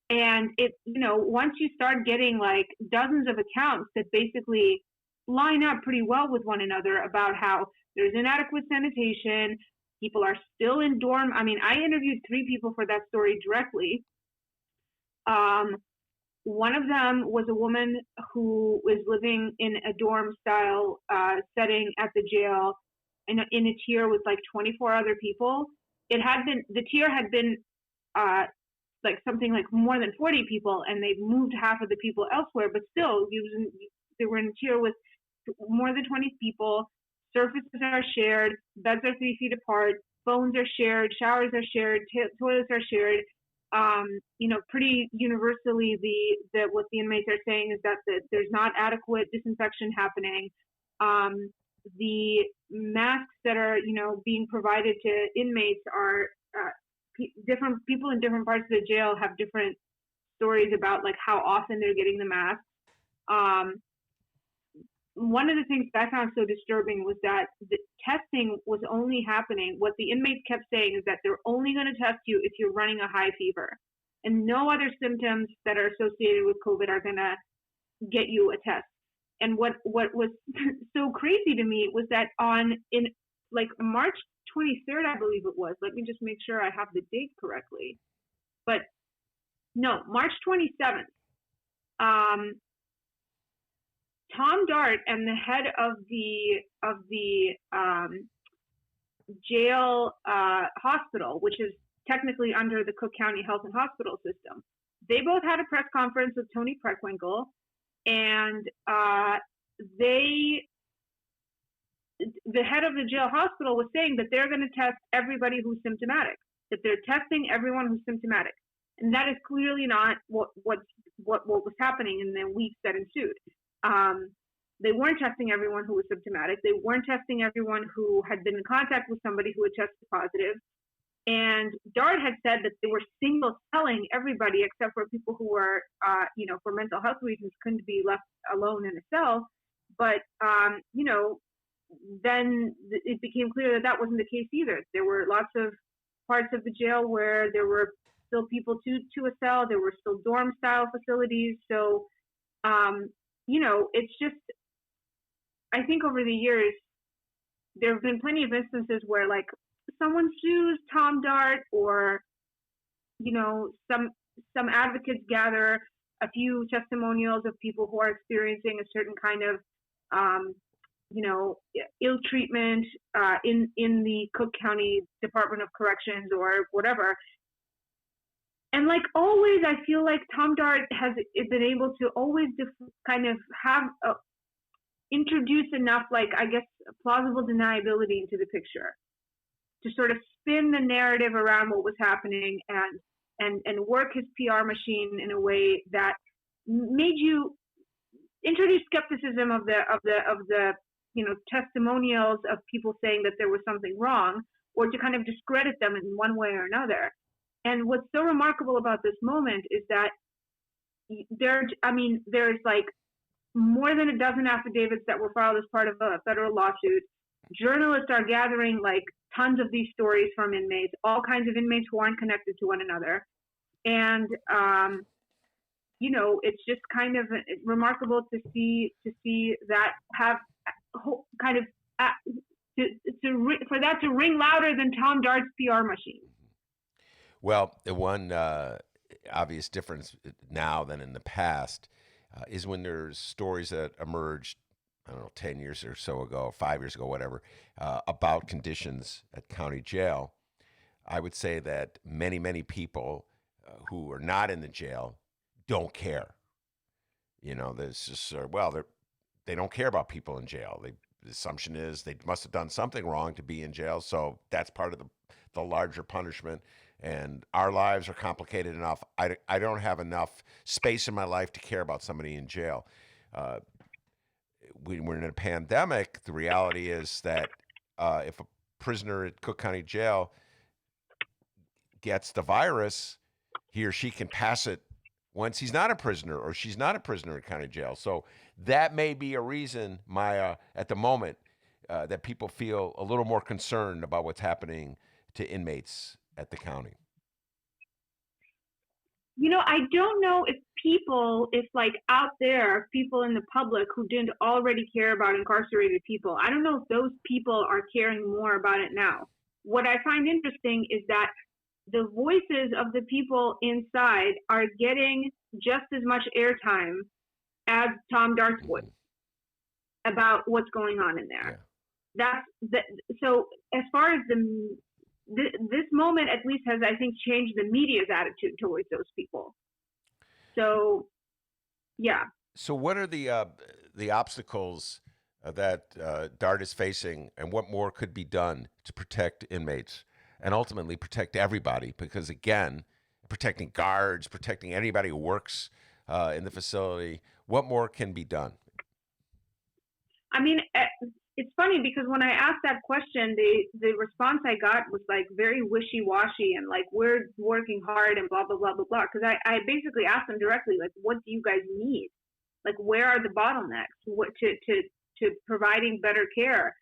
And once you start getting like dozens of accounts that basically line up pretty well with one another about how there's inadequate sanitation, people are still in dorm. I mean, I interviewed 3 people for that story directly. One of them was a woman who was living in a dorm style setting at the jail in a tier with like 24 other people. The tier had been like something like more than 40 people, and they've moved half of the people elsewhere, but still they were in a tier with more than 20 people. Surfaces are shared, beds are 3 feet apart, phones are shared, showers are shared, toilets are shared. Pretty universally, what the inmates are saying is that there's not adequate disinfection happening. The masks that are, being provided to inmates are different. People in different parts of the jail have different stories about like how often they're getting the masks. One of the things that I found so disturbing was that the testing was only happening. What the inmates kept saying is that they're only going to test you if you're running a high fever, and no other symptoms that are associated with COVID are going to get you a test. And what was so crazy to me was that in March 23rd, I believe it was. Let me just make sure I have the date correctly. But no, March 27th. Tom Dart and the head of the jail hospital, which is technically under the Cook County Health and Hospital System, they both had a press conference with Tony Preckwinkle, and the head of the jail hospital was saying that they're going to test everybody who's symptomatic, that they're testing everyone who's symptomatic, and that is clearly not what was happening in the weeks that ensued. They weren't testing everyone who was symptomatic. They weren't testing everyone who had been in contact with somebody who had tested positive. And Dart had said that they were single celling everybody except for people who were, for mental health reasons, couldn't be left alone in a cell. But, then it became clear that wasn't the case either. There were lots of parts of the jail where there were still people to a cell. There were still dorm style facilities. So, it's just, I think over the years, there have been plenty of instances where like someone sues Tom Dart, or, some advocates gather a few testimonials of people who are experiencing a certain kind of, ill treatment in the Cook County Department of Corrections or whatever. And like always, I feel like Tom Dart has been able to always kind of have introduce enough, like, I guess, plausible deniability into the picture to sort of spin the narrative around what was happening and work his PR machine in a way that made you introduce skepticism of the testimonials of people saying that there was something wrong, or to kind of discredit them in one way or another. And what's so remarkable about this moment is that there's like more than a dozen affidavits that were filed as part of a federal lawsuit. Journalists are gathering like tons of these stories from inmates, all kinds of inmates who aren't connected to one another. And, it's just kind of remarkable to see that have kind of for that to ring louder than Tom Dart's PR machine. Well, the one obvious difference now than in the past is when there's stories that emerged, I don't know, 10 years or so ago, 5 years ago, whatever, about conditions at county jail. I would say that many, many people who are not in the jail don't care. There's just, they don't care about people in jail. The assumption is they must have done something wrong to be in jail, so that's part of the larger punishment. And our lives are complicated enough. I don't have enough space in my life to care about somebody in jail. When we're in a pandemic, the reality is that if a prisoner at Cook County Jail gets the virus, he or she can pass it once he's not a prisoner or she's not a prisoner at county jail. So that may be a reason, Maya, at the moment, that people feel a little more concerned about what's happening to inmates at the county. I don't know if out there, people in the public who didn't already care about incarcerated people, I don't know if those people are caring more about it now. What I find interesting is that the voices of the people inside are getting just as much airtime as Tom Dart's voice about what's going on in there. Yeah. So as far as this moment at least has, I think, changed the media's attitude towards those people. So, yeah. So what are the obstacles that Dart is facing, and what more could be done to protect inmates and ultimately protect everybody? Because again, protecting guards, protecting anybody who works in the facility, what more can be done? I mean, it's funny because when I asked that question, the response I got was like very wishy-washy and like, we're working hard and blah, blah, blah, blah, blah. Because I basically asked them directly, like, what do you guys need? Like, where are the bottlenecks to providing better care?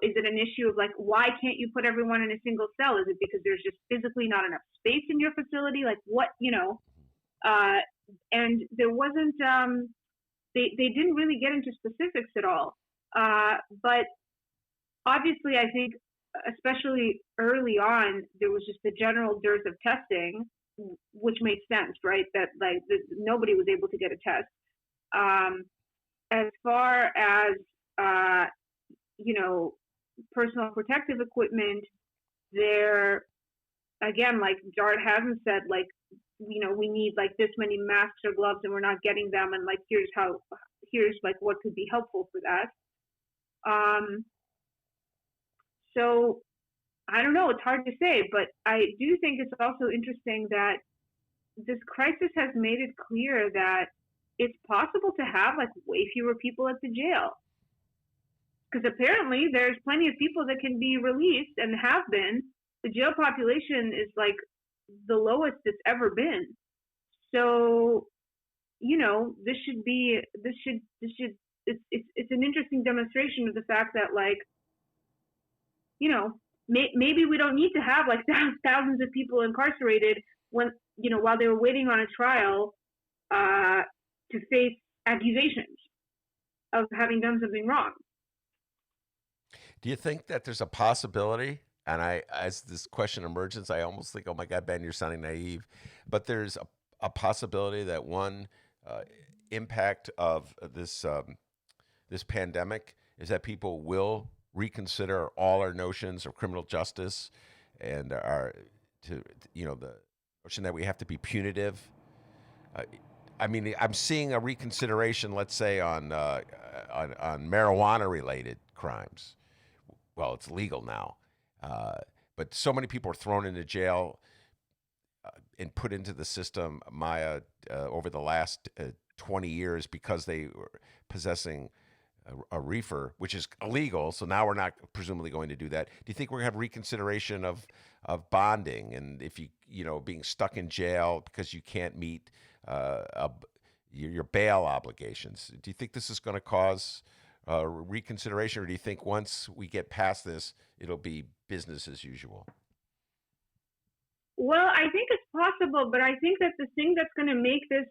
Is it an issue of like, why can't you put everyone in a single cell? Is it because there's just physically not enough space in your facility? Like what, and there wasn't, they didn't really get into specifics at all. But obviously I think, especially early on, there was just a general dearth of testing, which made sense, right? That nobody was able to get a test. As far as, personal protective equipment, there, again, like Dart hasn't said, like, we need like this many masks or gloves and we're not getting them. And like, here's like what could be helpful for that. So I don't know, it's hard to say, but I do think it's also interesting that this crisis has made it clear that it's possible to have like way fewer people at the jail. Because apparently there's plenty of people that can be released and have been. The jail population is like the lowest it's ever been. So, it's an interesting demonstration of the fact that like, maybe we don't need to have like thousands of people incarcerated when, while they were waiting on a trial to face accusations of having done something wrong. Do you think that there's a possibility? And as this question emerges, I almost think, oh my God, Ben, you're sounding naive. But there's a possibility that one impact of this this pandemic is that people will reconsider all our notions of criminal justice and the notion that we have to be punitive. I mean, I'm seeing a reconsideration, let's say, on marijuana-related crimes. Well, it's legal now, but so many people are thrown into jail and put into the system, Maya, over the last 20 years because they were possessing a reefer, which is illegal. So now we're not presumably going to do that. Do you think we're going to have reconsideration of bonding, and if being stuck in jail because you can't meet your bail obligations? Do you think this is going to cause reconsideration, or do you think once we get past this, it'll be business as usual? Well, I think it's possible, but I think that the thing that's going to make this,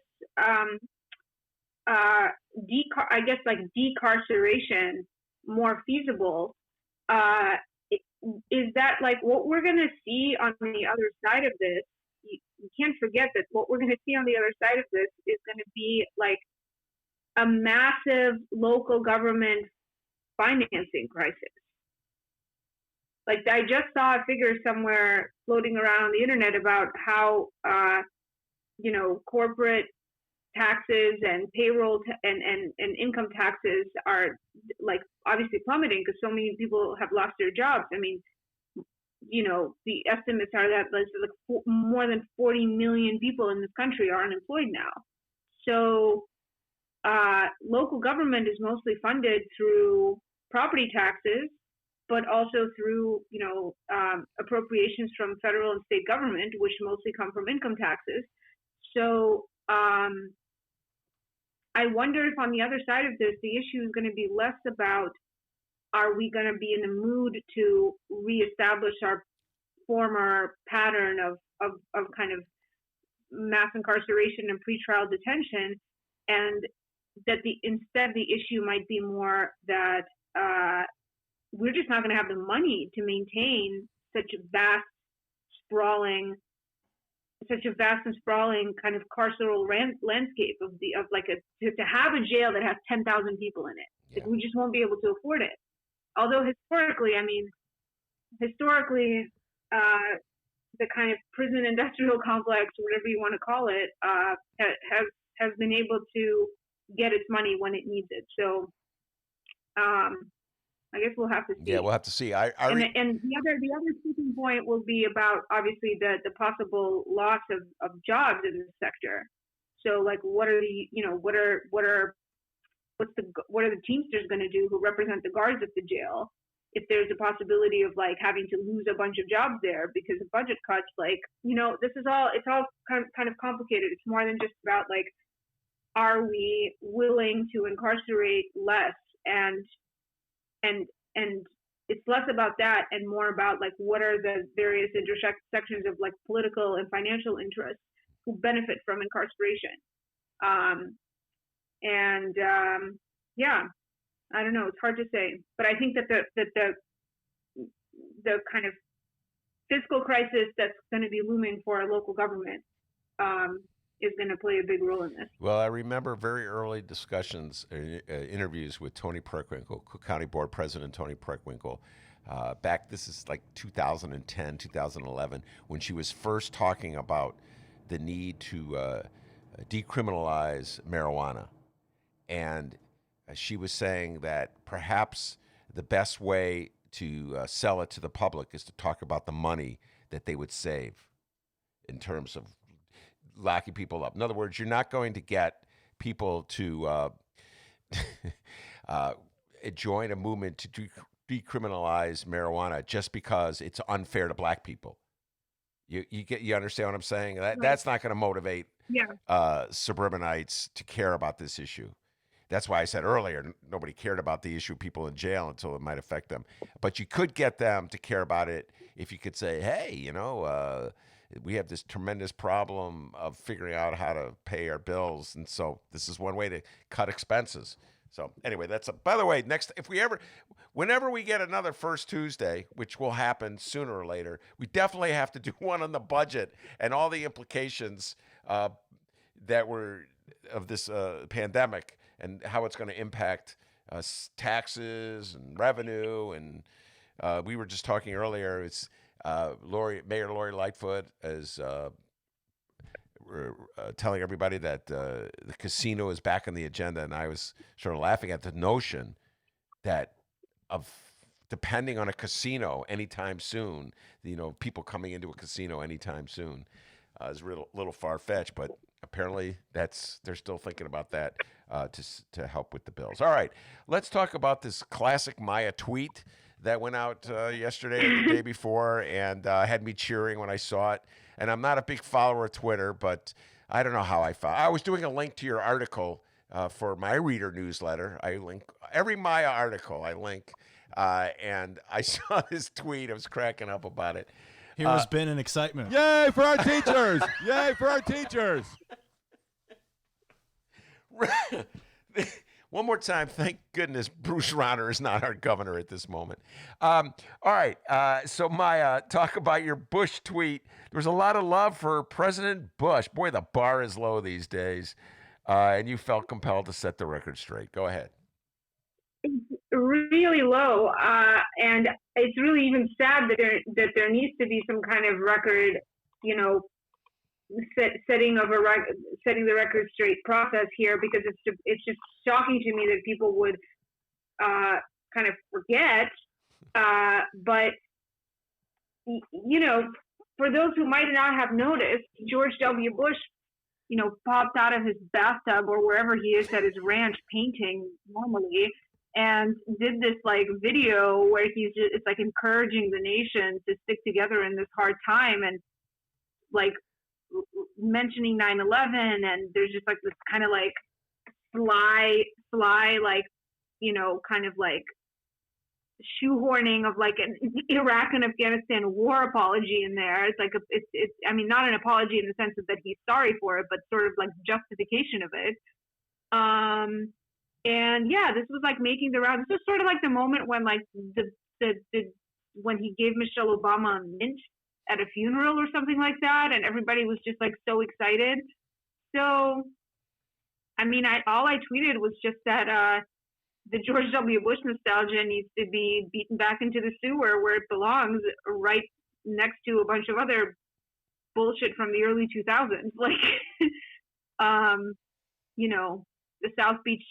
decarceration more feasible, is that like what we're going to see on the other side of this. You can't forget that what we're going to see on the other side of this is going to be like a massive local government financing crisis. Like, I just saw a figure somewhere floating around on the internet about how, corporate taxes and payroll and income taxes are like obviously plummeting because so many people have lost their jobs. I mean, the estimates are that more than 40 million people in this country are unemployed now. So local government is mostly funded through property taxes, but also through, appropriations from federal and state government, which mostly come from income taxes. So I wonder if on the other side of this, the issue is going to be less about, are we going to be in the mood to reestablish our former pattern of kind of mass incarceration and pretrial detention, and that instead the issue might be more that we're just not going to have the money to maintain such a vast and sprawling kind of carceral landscape to have a jail that has 10,000 people in it. Yeah. Like, we just won't be able to afford it. Although historically, the kind of prison industrial complex, whatever you want to call it, has been able to get its money when it needs it. So I guess we'll have to see. Yeah, we'll have to see. And the other speaking point will be about obviously the possible loss of jobs in this sector. So like, what are the Teamsters going to do who represent the guards at the jail if there's a possibility of like having to lose a bunch of jobs there because of budget cuts? Like, it's all kind of complicated. It's more than just about like, are we willing to incarcerate less, and it's less about that and more about like, what are the various intersections of like political and financial interests who benefit from incarceration. Yeah, I don't know. It's hard to say, but I think that the kind of fiscal crisis that's going to be looming for our local government is going to play a big role in this. Well, I remember very early discussions, interviews with Tony Preckwinkle, Cook County Board President Tony Preckwinkle, back, this is like 2010, 2011, when she was first talking about the need to decriminalize marijuana. And she was saying that perhaps the best way to sell it to the public is to talk about the money that they would save in terms of locking people up. In other words, you're not going to get people to join a movement to decriminalize marijuana just because it's unfair to black people. You understand what I'm saying? That's not going to motivate suburbanites to care about this issue. That's why I said earlier, nobody cared about the issue of people in jail until it might affect them. But you could get them to care about it if you could say, hey, we have this tremendous problem of figuring out how to pay our bills. And so this is one way to cut expenses. So anyway, by the way, whenever we get another First Tuesday, which will happen sooner or later, we definitely have to do one on the budget and all the implications that were of this pandemic and how it's going to impact taxes and revenue. And we were just talking earlier, it's Mayor Lori Lightfoot is telling everybody that the casino is back on the agenda, and I was sort of laughing at the notion that of depending on a casino anytime soon, people coming into a casino anytime soon is a little far-fetched, but apparently they're still thinking about that to help with the bills. All right, let's talk about this classic Maya tweet that went out yesterday or the day before and had me cheering when I saw it. And I'm not a big follower of Twitter, but I don't know how I found. I was doing a link to your article for my reader newsletter. I link every Maya article. I link, and I saw this tweet. I was cracking up about it. Here has been an excitement. Yay for our teachers! Yay for our teachers! One more time, thank goodness Bruce Rauner is not our governor at this moment. All right, so Maya, talk about your Bush tweet. There was a lot of love for President Bush. Boy, the bar is low these days, and you felt compelled to set the record straight. Go ahead. Really low, and it's really even sad that there needs to be some kind of record, setting the record straight process here, because it's just shocking to me that people would kind of forget. But for those who might not have noticed, George W. Bush, popped out of his bathtub or wherever he is at his ranch painting normally, and did this video where it's encouraging the nation to stick together in this hard time, and mentioning 9/11, and there's just this kind of sly kind of shoehorning of an Iraq and Afghanistan war apology in there. It's not an apology in the sense that he's sorry for it, but sort of justification of it. And yeah, this was making the rounds. This was sort of the moment when when he gave Michelle Obama a mint at a funeral or something like that, and everybody was just so excited. So, all I tweeted was just that the George W. Bush nostalgia needs to be beaten back into the sewer where it belongs, right next to a bunch of other bullshit from the early 2000s, the South Beach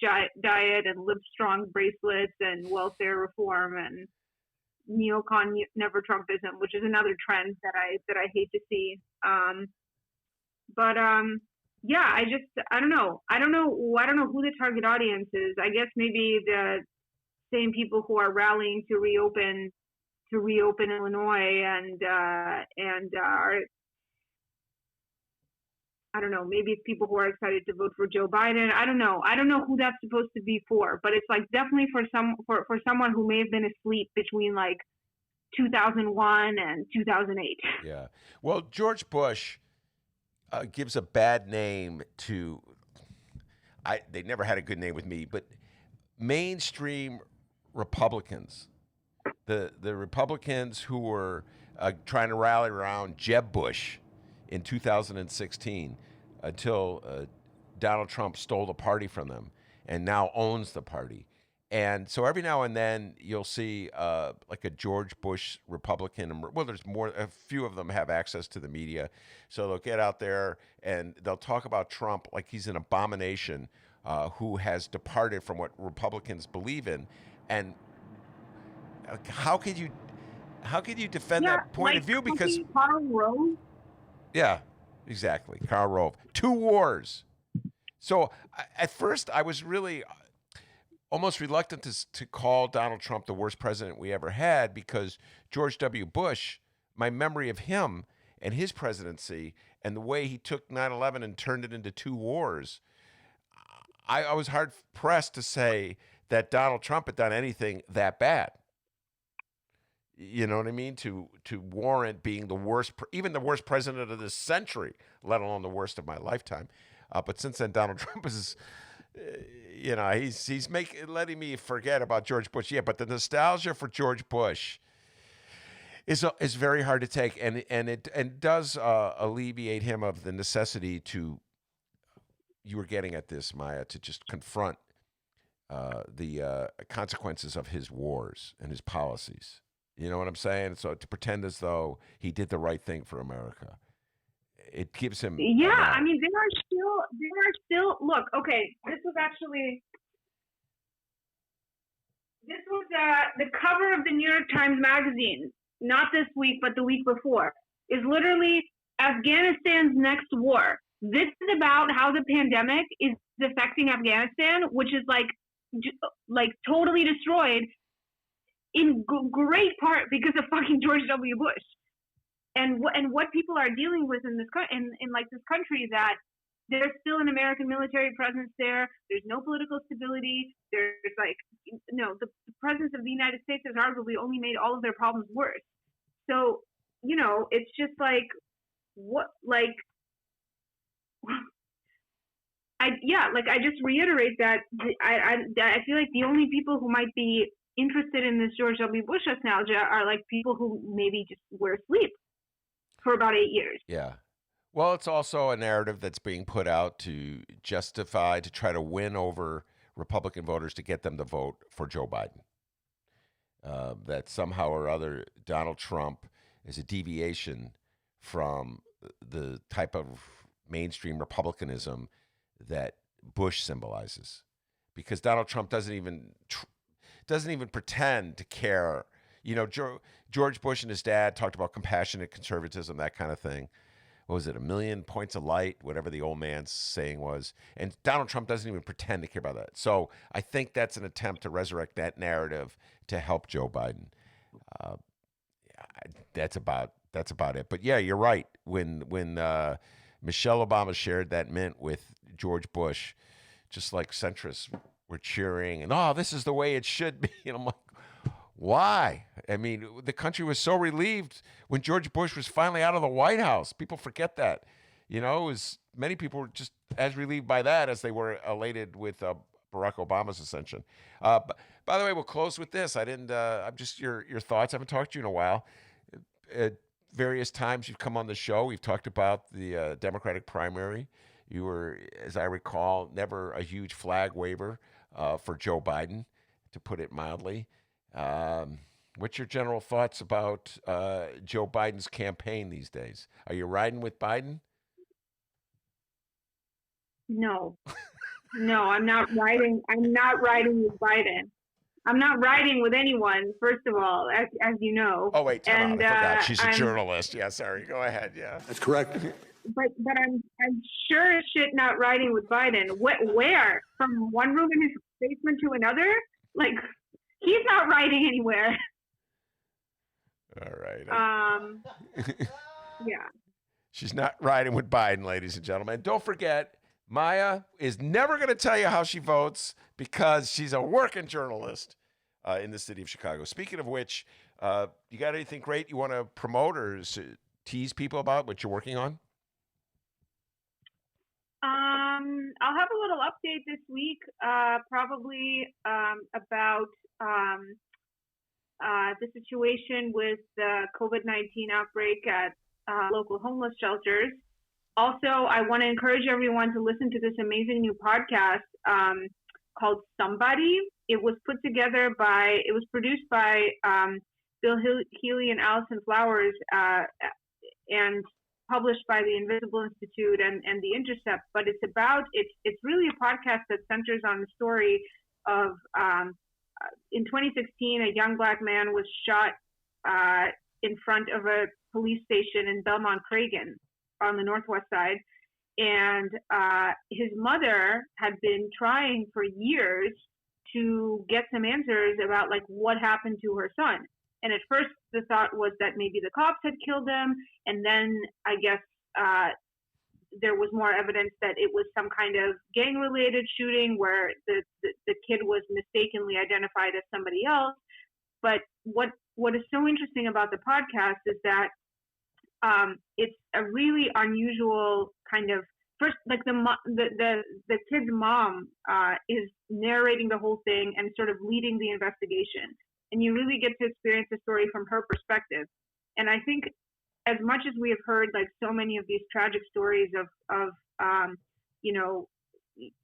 diet and Livestrong bracelets and welfare reform and neocon never Trumpism, which is another trend that I hate to see. Yeah, I don't know who the target audience is. I guess maybe the same people who are rallying to reopen Illinois and are, I don't know, maybe it's people who are excited to vote for Joe Biden. I don't know who that's supposed to be for, but it's definitely for someone who may have been asleep between 2001 and 2008. Yeah. Well, George Bush gives a bad name to, they never had a good name with me, but mainstream Republicans, the Republicans who were trying to rally around Jeb Bush in 2016 until Donald Trump stole the party from them and now owns the party. And so every now and then you'll see a George Bush Republican. Well, there's more. A few of them have access to the media, so they'll get out there and they'll talk about Trump like he's an abomination who has departed from what Republicans believe in. And how could you defend that point of view? Because Karl Rove. Yeah, exactly. Karl Rove. 2 wars. So at first I was really almost reluctant to call Donald Trump the worst president we ever had, because George W. Bush, my memory of him and his presidency and the way he took 9/11 and turned it into 2 wars, I was hard pressed to say that Donald Trump had done anything that bad. You know what I mean? To warrant being the worst, even the worst president of this century, let alone the worst of my lifetime. But since then, Donald Trump is, he's letting me forget about George Bush. Yeah, but the nostalgia for George Bush is very hard to take, and it does alleviate him of the necessity to. You were getting at this, Maya, to just confront the consequences of his wars and his policies. You know what I'm saying? So to pretend as though he did the right thing for America, it gives him. Yeah, I mean, there are still. Look, okay, this was the cover of the New York Times Magazine, not this week, but the week before, is literally Afghanistan's next war. This is about how the pandemic is affecting Afghanistan, which is like totally destroyed in great part because of fucking George W. Bush. And what people are dealing with in this this country, that there's still an American military presence there. There's no political stability. There's the presence of the United States has arguably only made all of their problems worse. So, it's just I just reiterate that I feel like the only people who might be interested in this George W. Bush nostalgia are like people who maybe just were asleep for about 8 years. Yeah. Well, it's also a narrative that's being put out to try to win over Republican voters to get them to vote for Joe Biden. That somehow or other Donald Trump is a deviation from the type of mainstream Republicanism that Bush symbolizes, because Donald Trump doesn't even pretend to care. George Bush and his dad talked about compassionate conservatism, that kind of thing. What was it, 1,000,000 points of light, whatever the old man's saying was. And Donald Trump doesn't even pretend to care about that. So I think that's an attempt to resurrect that narrative to help Joe Biden. That's about it. But yeah, you're right. When Michelle Obama shared that mint with George Bush, just like centrists were cheering and, this is the way it should be. And I'm like, why? I mean, the country was so relieved when George Bush was finally out of the White House. People forget that. Many people were just as relieved by that as they were elated with Barack Obama's ascension. By the way, we'll close with this. I'm just your thoughts. I haven't talked to you in a while. At various times you've come on the show. We've talked about the Democratic primary. You were, as I recall, never a huge flag waver for Joe Biden, to put it mildly. What's your general thoughts about Joe Biden's campaign these days? Are you riding with Biden? No, I'm not riding. I'm not riding with Biden. I'm not riding with anyone, first of all, as you know. Oh, wait, time out. I forgot. She's a journalist. Yeah, sorry. Go ahead. Yeah. That's correct. But I'm sure as shit not riding with Biden. Where? From one room in his basement to another? Like, he's not riding anywhere. All right. Yeah. She's not riding with Biden, ladies and gentlemen. Don't forget, Maya is never going to tell you how she votes because she's a working journalist in the city of Chicago. Speaking of which, you got anything great you want to promote or tease people about what you're working on? I'll have a little update this week, probably about the situation with the COVID-19 outbreak at local homeless shelters. Also, I want to encourage everyone to listen to this amazing new podcast called Somebody. It was produced by Bill Healy and Allison Flowers and published by the Invisible Institute and The Intercept. But it's really a podcast that centers on the story of in 2016, a young black man was shot in front of a police station in Belmont Cragen on the Northwest side. And his mother had been trying for years to get some answers about like what happened to her son. And at first the thought was that maybe the cops had killed him. And then I guess there was more evidence that it was some kind of gang-related shooting where the kid was mistakenly identified as somebody else. But what is so interesting about the podcast is that it's a really unusual kind of first, like the kid's mom is narrating the whole thing and sort of leading the investigation, and you really get to experience the story from her perspective. And I think, as much as we have heard like so many of these tragic stories of you know,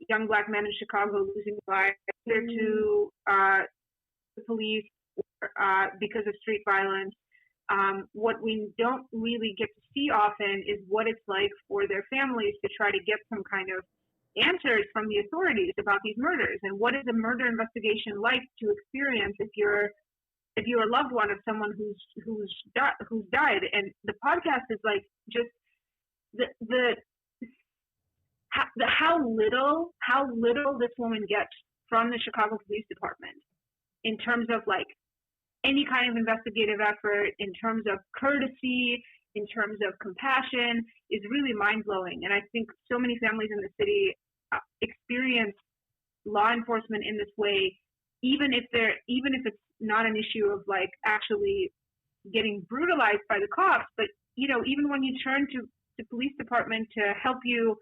young black men in Chicago losing lives to the police because of street violence. What we don't really get to see often is what it's like for their families to try to get some kind of answers from the authorities about these murders, and what is a murder investigation like to experience if you're a loved one of someone who's died. And the podcast is like just how little this woman gets from the Chicago Police Department in terms of like any kind of investigative effort, in terms of courtesy, in terms of compassion, is really mind-blowing. And I think so many families in the city experience law enforcement in this way, even if it's not an issue of like actually getting brutalized by the cops, but you know, even when you turn to the police department to help you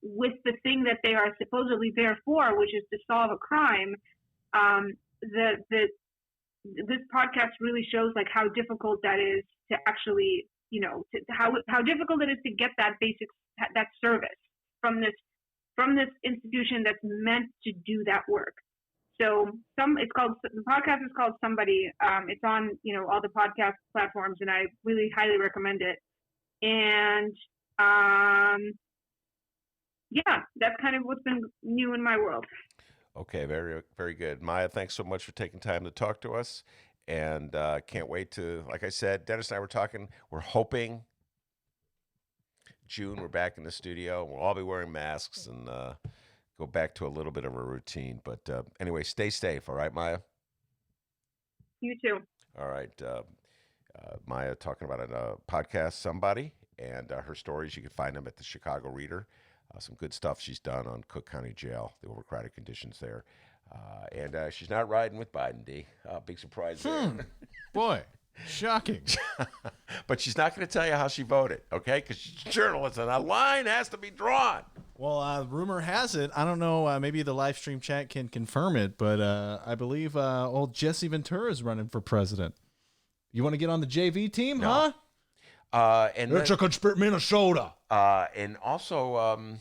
with the thing that they are supposedly there for, which is to solve a crime, this podcast really shows like how difficult that is to actually, you know, how difficult it is to get that that service from this institution that's meant to do that work. So the podcast is called Somebody. It's on, you know, all the podcast platforms, and I really highly recommend it. And yeah, that's kind of what's been new in my world. Okay, very, very good. Maya, thanks so much for taking time to talk to us. And can't wait to, like I said, Dennis and I were talking. We're hoping June we're back in the studio. We'll all be wearing masks and go back to a little bit of a routine. But anyway, stay safe. All right, Maya? You too. All right. Maya talking about a podcast, Somebody, and her stories. You can find them at the Chicago Reader. Some good stuff she's done on Cook County Jail, the overcrowded conditions there. And she's not riding with Biden, D. Big surprise there. Boy, shocking. But she's not going to tell you how she voted, okay? Because she's a journalist, and a line has to be drawn. Well, rumor has it, I don't know, maybe the live stream chat can confirm it, but I believe old Jesse Ventura is running for president. You want to get on the JV team, huh? And It's a conspiracy, Minnesota. and also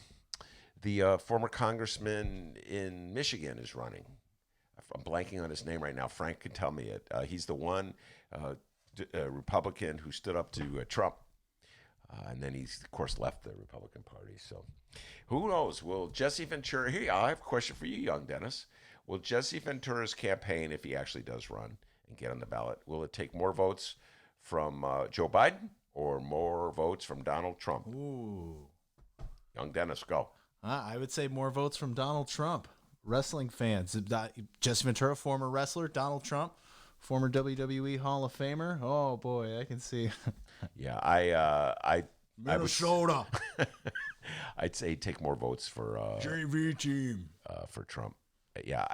the former congressman in Michigan is running. I'm blanking on his name right now. Frank can tell me it. He's the one Republican who stood up to Trump. And then he's, of course, left the Republican Party. So who knows? Will Jesse Ventura... Here, I have a question for you, young Dennis. Will Jesse Ventura's campaign, if he actually does run and get on the ballot, will it take more votes from Joe Biden or more votes from Donald Trump? Ooh. Young Dennis, go. I would say more votes from Donald Trump. Wrestling fans. Jesse Ventura, former wrestler. Donald Trump, former WWE Hall of Famer. Oh, boy, I can see. Yeah, I Minnesota. I'd say take more votes for JV team. for Trump. Yeah,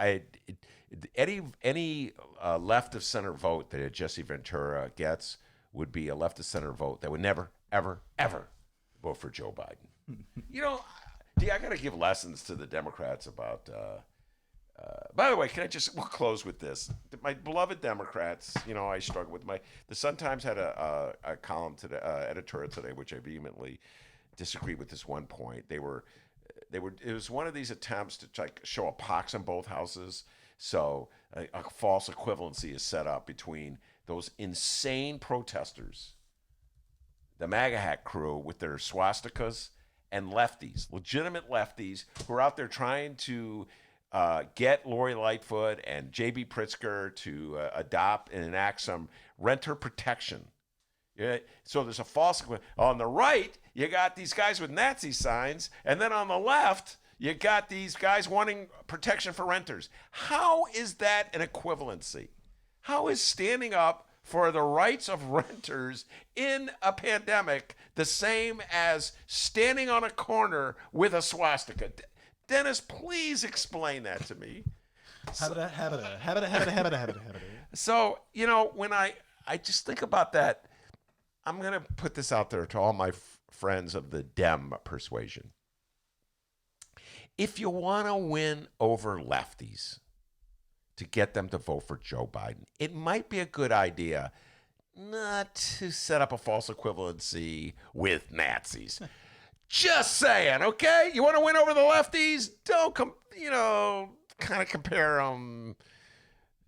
any left of center vote that Jesse Ventura gets would be a left of center vote that would never, ever, ever vote for Joe Biden. You know, I got to give lessons to the Democrats about. By the way, we'll close with this. My beloved Democrats, you know, I struggle with the Sun-Times had a column today, editorial today, which I vehemently disagreed with this one point. It was one of these attempts to like show a pox in both houses. So a false equivalency is set up between those insane protesters, the MAGA hat crew with their swastikas, and lefties, legitimate lefties who are out there trying to get Lori Lightfoot and J.B. Pritzker to adopt and enact some renter protection. Yeah, so there's a false... On the right, you got these guys with Nazi signs, and then on the left, you got these guys wanting protection for renters. How is that an equivalency? How is standing up for the rights of renters in a pandemic the same as standing on a corner with a swastika? Dennis, please explain that to me. So, you know, when I just think about that, I'm going to put this out there to all my friends of the Dem persuasion. If you want to win over lefties to get them to vote for Joe Biden, it might be a good idea not to set up a false equivalency with Nazis. Just saying, okay? You want to win over the lefties? Don't kind of compare them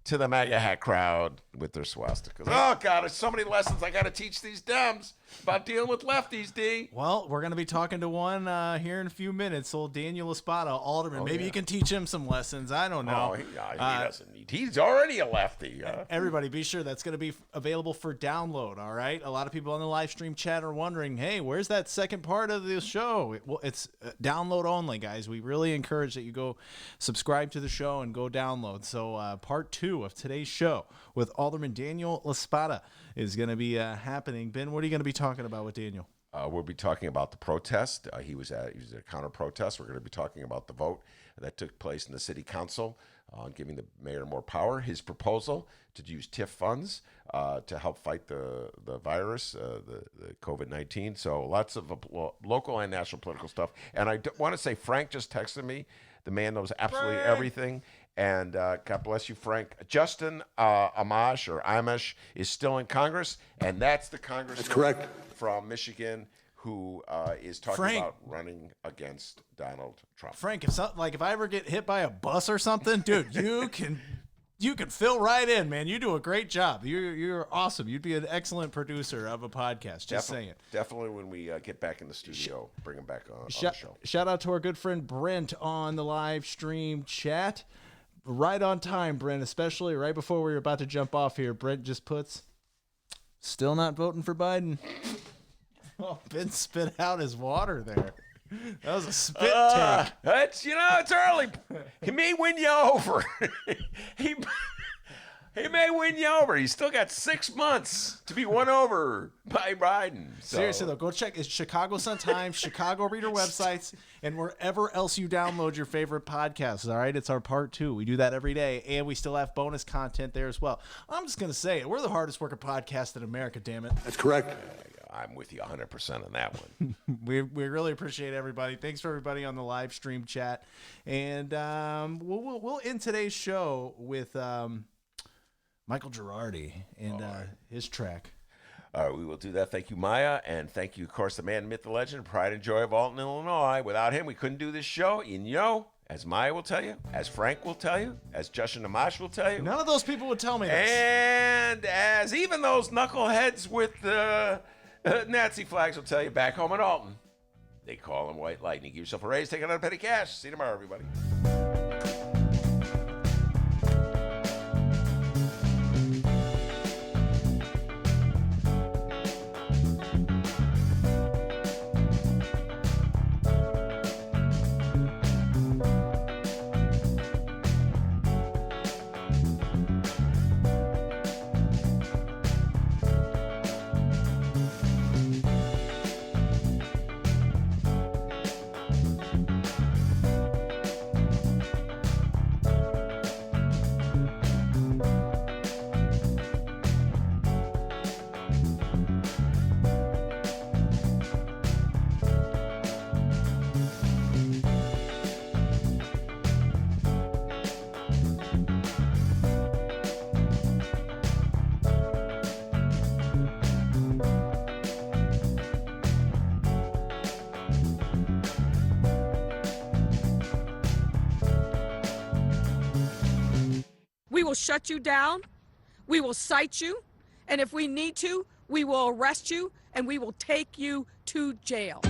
to the MAGA hat crowd with their swastikas. Oh, God, there's so many lessons I got to teach these Dems about dealing with lefties, D. Well, we're going to be talking to one here in a few minutes, old Daniel Espada, Alderman. Maybe you can teach him some lessons. I don't know. Oh, he doesn't need. He's already a lefty. Everybody, be sure that's going to be available for download, all right? A lot of people on the live stream chat are wondering, hey, where's that second part of the show? Well, it's download only, guys. We really encourage that you go subscribe to the show and go download. So part 2 of today's show with Alderman Daniel Espada is going to be happening. Ben, what are you going to be talking about with Daniel? We'll be talking about the protest. He was at a counter protest. We're going to be talking about the vote that took place in the city council on giving the mayor more power. His proposal to use TIF funds to help fight the virus, the COVID-19. So lots of local and national political stuff. And I want to say Frank just texted me. The man knows absolutely everything. And God bless you, Frank. Justin Amash is still in Congress, and that's the congressman from Michigan who is talking about running against Donald Trump. Frank, if I ever get hit by a bus or something, dude, you can fill right in, man. You do a great job. You're awesome. You'd be an excellent producer of a podcast. Just saying. Definitely when we get back in the studio, bring him back on the show. Shout out to our good friend Brent on the live stream chat. Right on time, Brent, especially right before we were about to jump off here. Brent just puts, still not voting for Biden. Oh, Ben spit out his water there. That was a spit take. It's early. He may win you over. He may win you over. He's still got 6 months to be won over by Biden. So. Seriously, though, go check it's Chicago Sun-Times, Chicago Reader websites, and wherever else you download your favorite podcasts, all right? It's our part 2. We do that every day, and we still have bonus content there as well. I'm just going to say it. We're the hardest working podcast in America, damn it. That's correct. I'm with you 100% on that one. We really appreciate everybody. Thanks for everybody on the live stream chat. And we'll end today's show with Michael Girardi and his track. All right, we will do that. Thank you, Maya, and thank you, of course, the man, myth, the legend, pride and joy of Alton, Illinois. Without him, we couldn't do this show. And as Maya will tell you, as Frank will tell you, as Justin Amash will tell you. None of those people would tell me this. And as even those knuckleheads with the Nazi flags will tell you back home in Alton, they call him White Lightning. Give yourself a raise, take it out of petty cash. See you tomorrow, everybody. We will shut you down. We will cite you. And if we need to, we will arrest you and we will take you to jail.